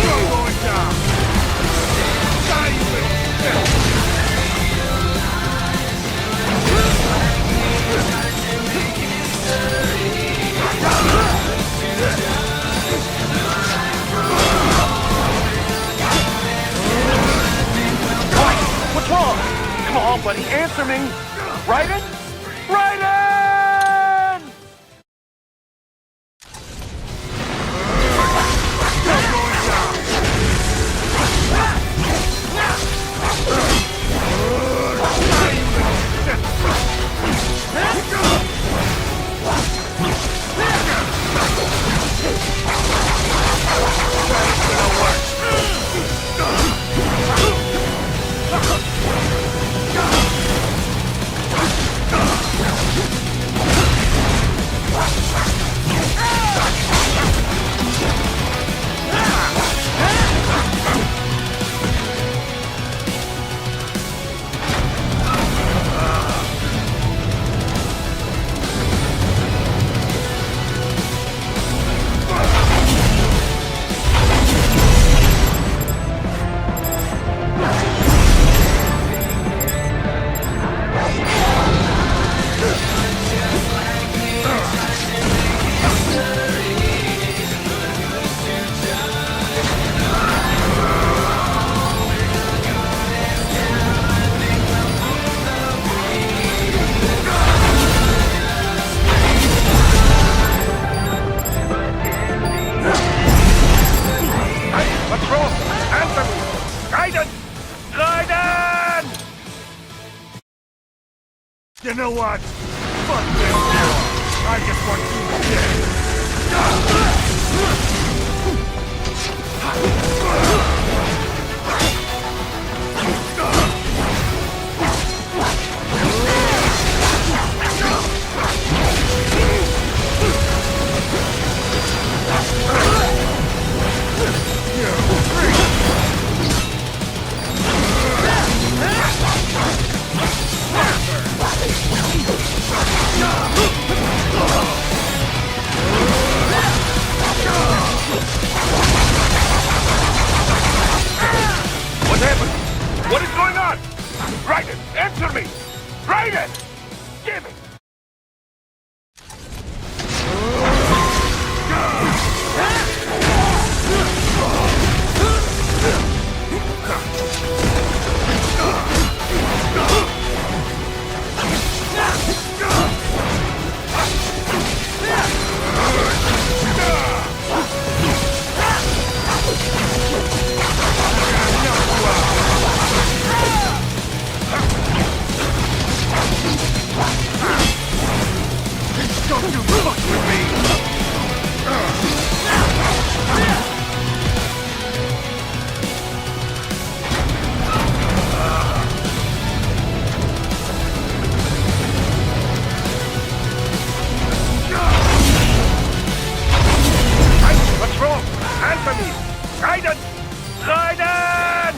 You're going down! Die, you little bitch! What's wrong? Come on, buddy, answer me! Raiden? Raiden! You know what? Fuck this war! I just want you dead! What happened? What is going on? Raiden, answer me! Raiden! Give it! Don't you fuck with me! What's wrong? Answer me! Raiden! Raiden!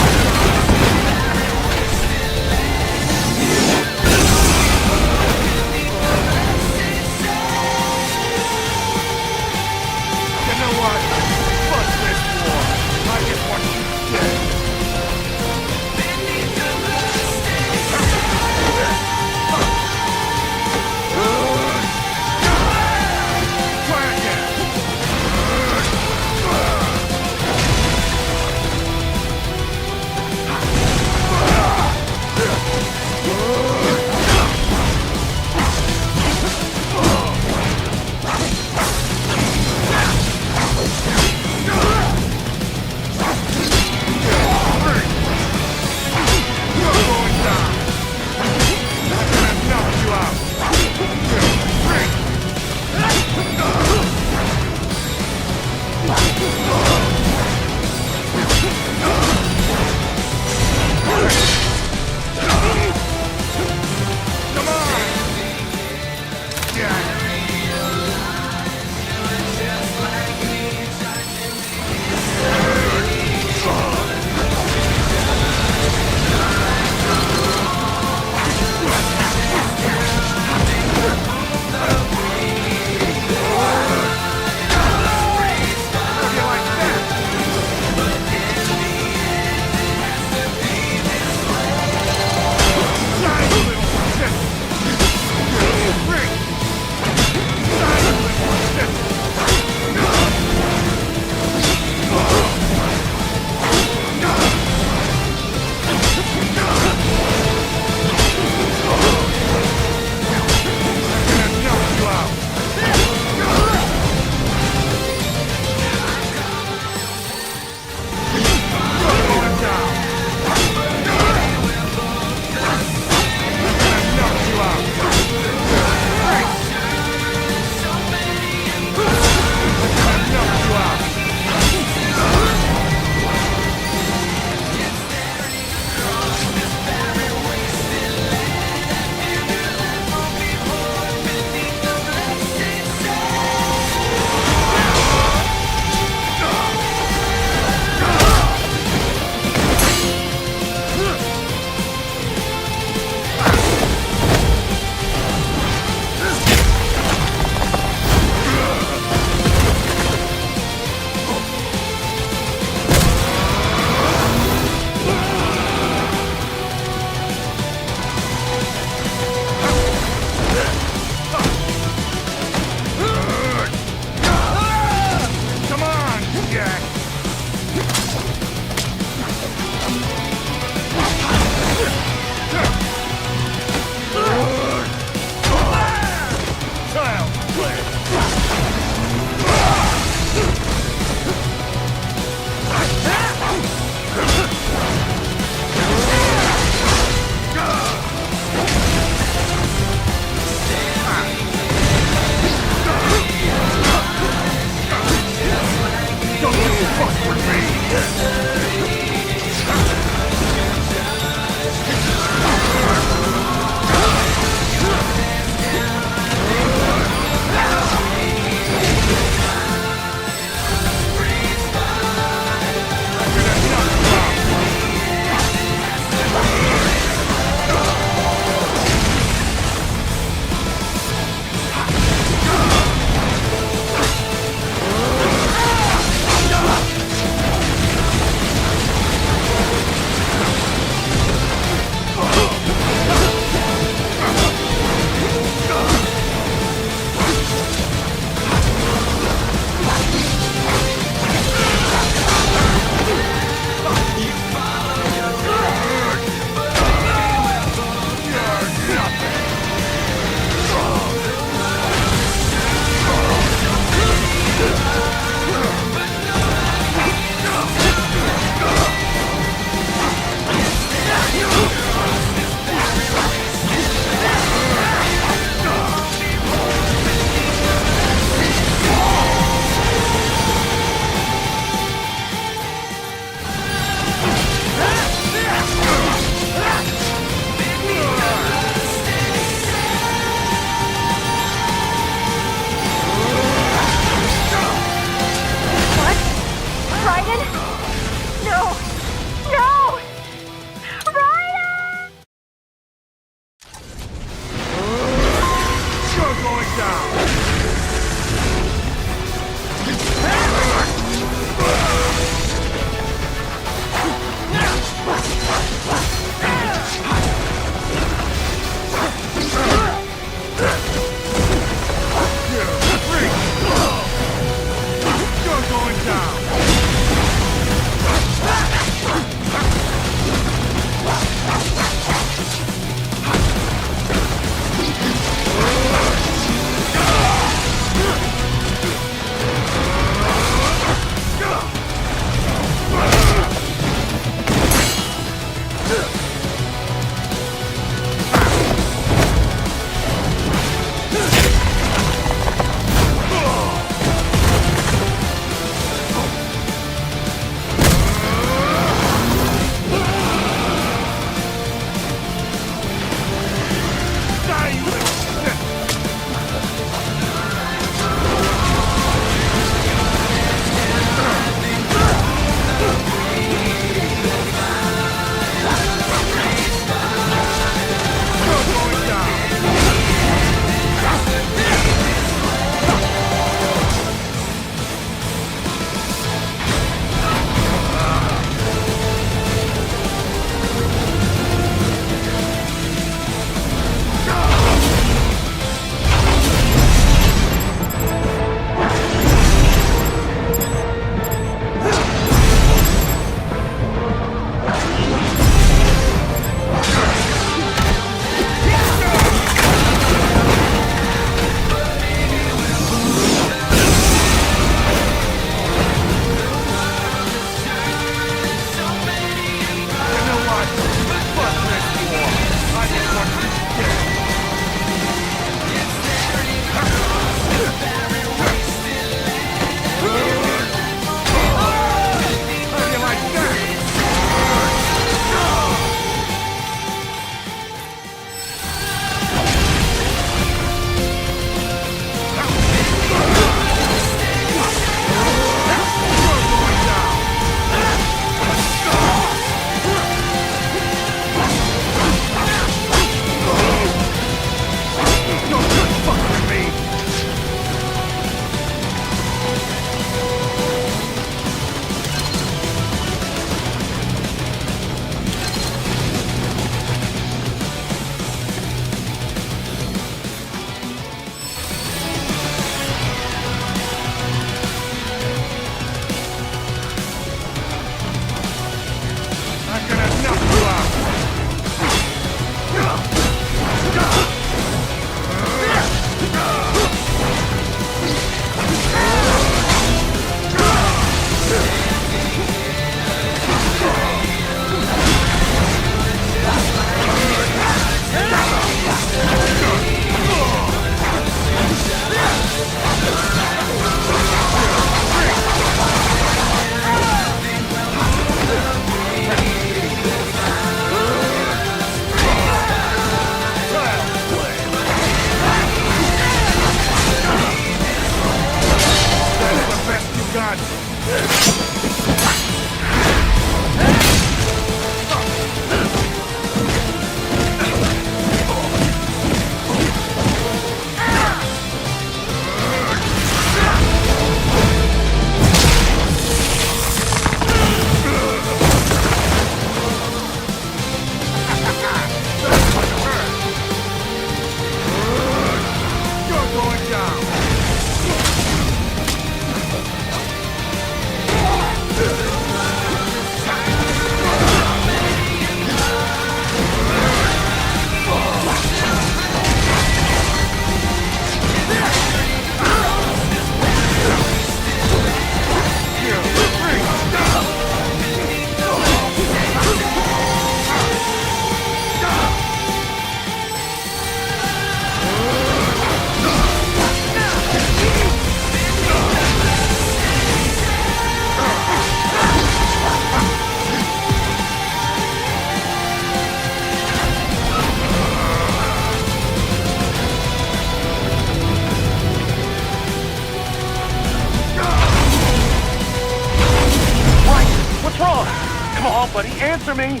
Somebody answer me!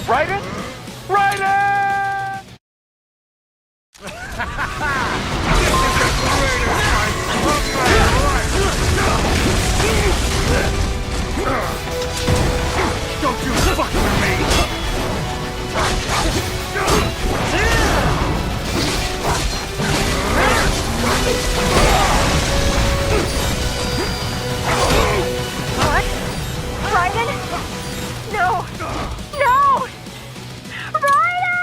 Raiden? Raiden! Don't you fuck with me! What? Raiden? No! No! Raiden!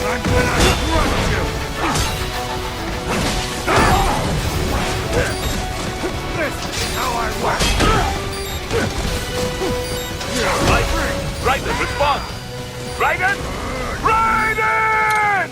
I'm gonna crush you! This is how I work! Raiden, respond! Raiden! Raiden!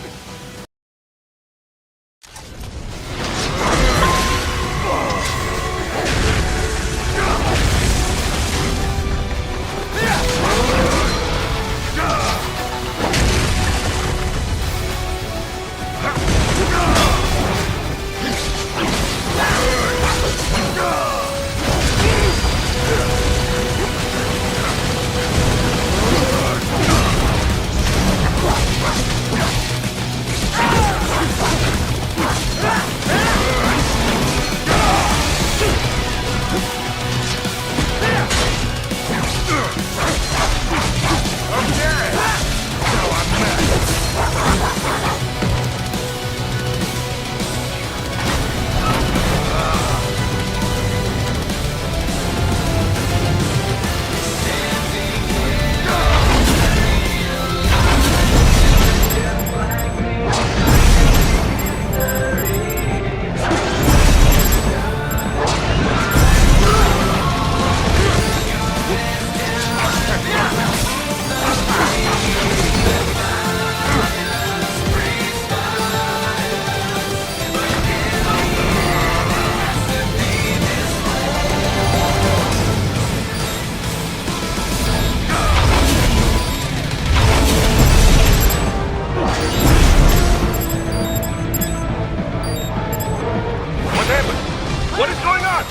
What is going on?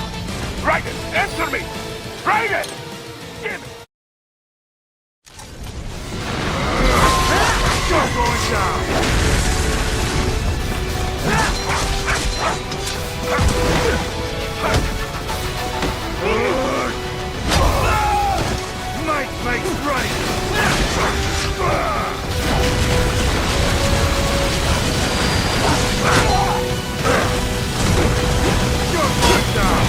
Raiden, answer me! Raiden! Damn it! You're going down! Might makes right! You're going down!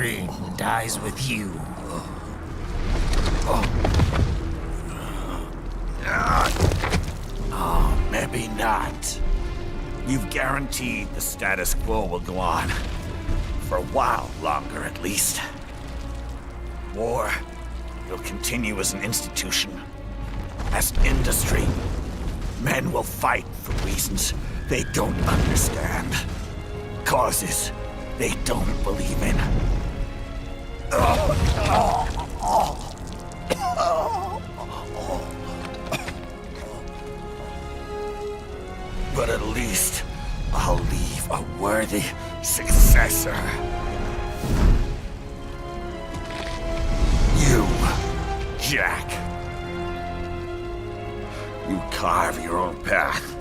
dream dies with you. Oh, maybe not. You've guaranteed the status quo will go on. For a while longer, at least. War will continue as an institution, as an industry. Men will fight for reasons they don't understand. Causes they don't believe in. But at least I'll leave a worthy successor. You, Jack. You carve your own path.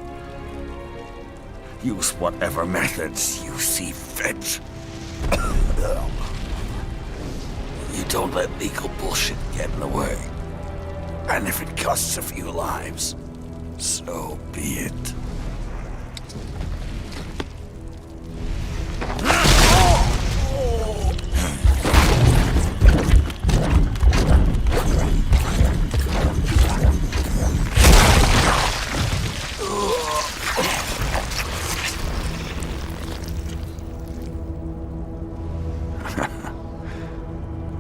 Use whatever methods you see fit. You don't let legal bullshit get in the way. And if it costs a few lives, so be it.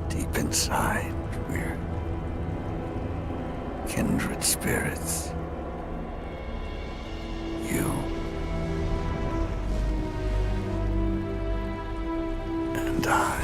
Deep inside, we're kindred spirits. You and I.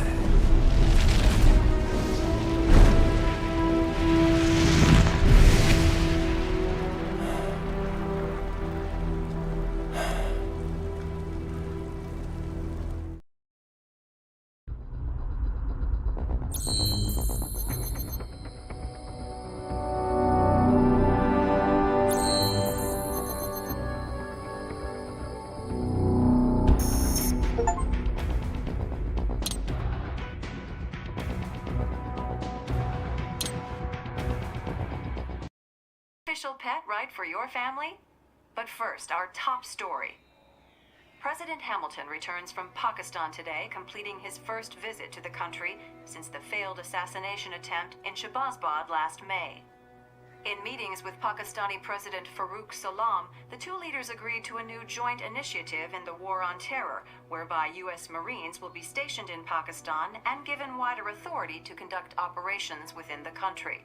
Official pet, right, for your family? But first, our top story. President Hamilton returns from Pakistan today, completing his first visit to the country since the failed assassination attempt in Shahbazbad last May. In meetings with Pakistani President Farooq Salam, the two leaders agreed to a new joint initiative in the War on Terror, whereby U.S. Marines will be stationed in Pakistan and given wider authority to conduct operations within the country.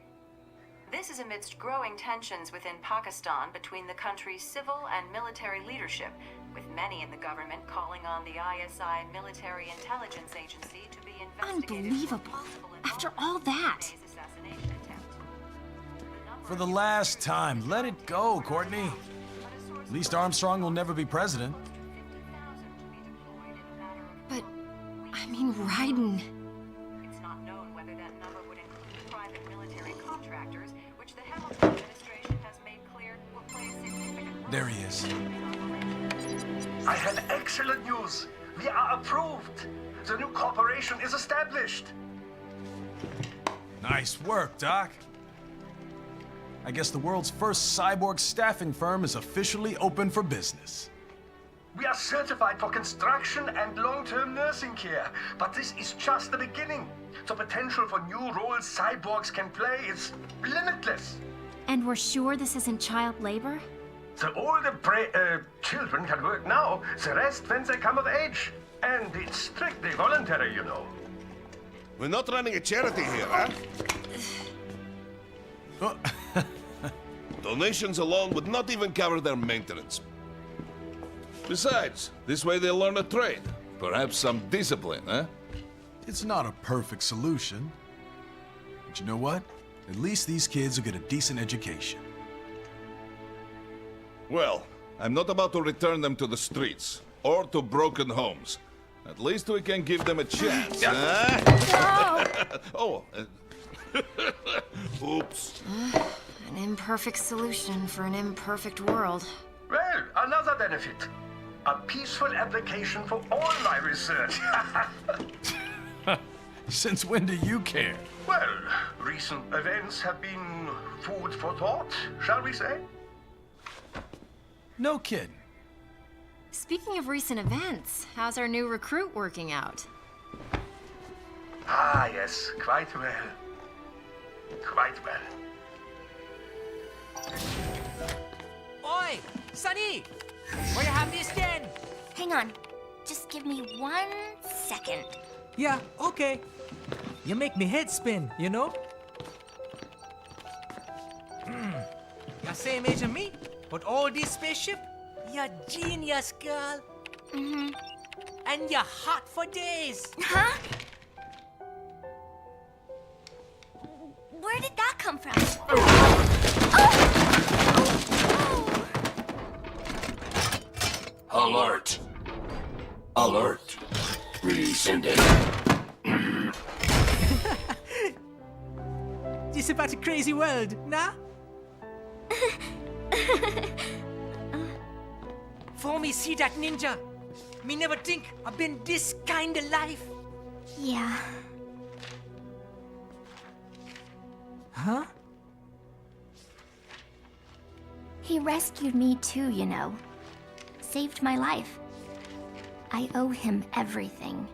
This is amidst growing tensions within Pakistan between the country's civil and military leadership, with many in the government calling on the ISI military intelligence agency to be investigated. Unbelievable. After all that. For the last time, let it go, Courtney. At least Armstrong will never be president. But, I mean, Raiden. It's not known whether that number would include private military contractors, which the Hamilton administration has made clear will play a significant role. There he is. I have excellent news. We are approved. The new corporation is established. Nice work, Doc. I guess the world's first cyborg staffing firm is officially open for business. We are certified for construction and long-term nursing care, but this is just the beginning. The potential for new roles cyborgs can play is limitless. And we're sure this isn't child labor? The older children can work now, the rest when they come of age. And it's strictly voluntary, you know. We're not running a charity here, huh? Donations alone would not even cover their maintenance. Besides, this way they'll learn a trade. Perhaps some discipline, huh? It's not a perfect solution. But you know what? At least these kids will get a decent education. Well, I'm not about to return them to the streets, or to broken homes. At least we can give them a chance, huh? Oh, oops. An imperfect solution for an imperfect world. Well, another benefit. A peaceful application for all my research. Since when do you care? Well, recent events have been food for thought, shall we say? No kidding. Speaking of recent events, how's our new recruit working out? Ah, yes, quite well. Quite well. Oi, Sonny! Where you have this then? Hang on. Just give me 1 second. Yeah, okay. You make me head spin, you know? You're same age as me, but all this spaceship, you're genius, girl. Mm-hmm. And you're hot for days. Huh? Where did that come from? Alert! Alert! Rescinding. This about a crazy world, nah? For me see that ninja, me never think I've been this kind of life. Yeah. Huh? He rescued me too, you know. Saved my life. I owe him everything.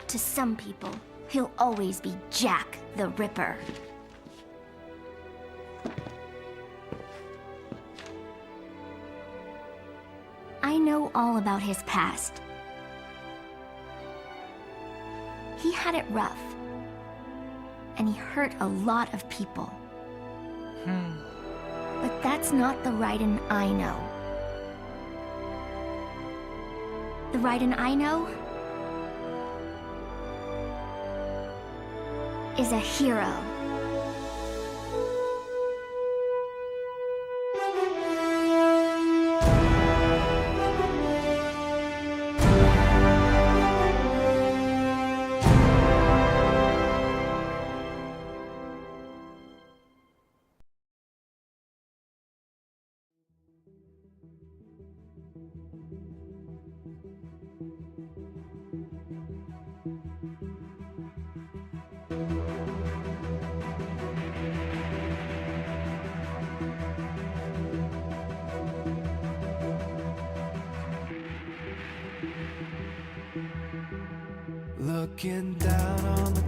To some people, he'll always be Jack the Ripper. I know all about his past. He had it rough. And he hurt a lot of people. But that's not the Raiden I know. The Raiden I know is a hero. Looking down on the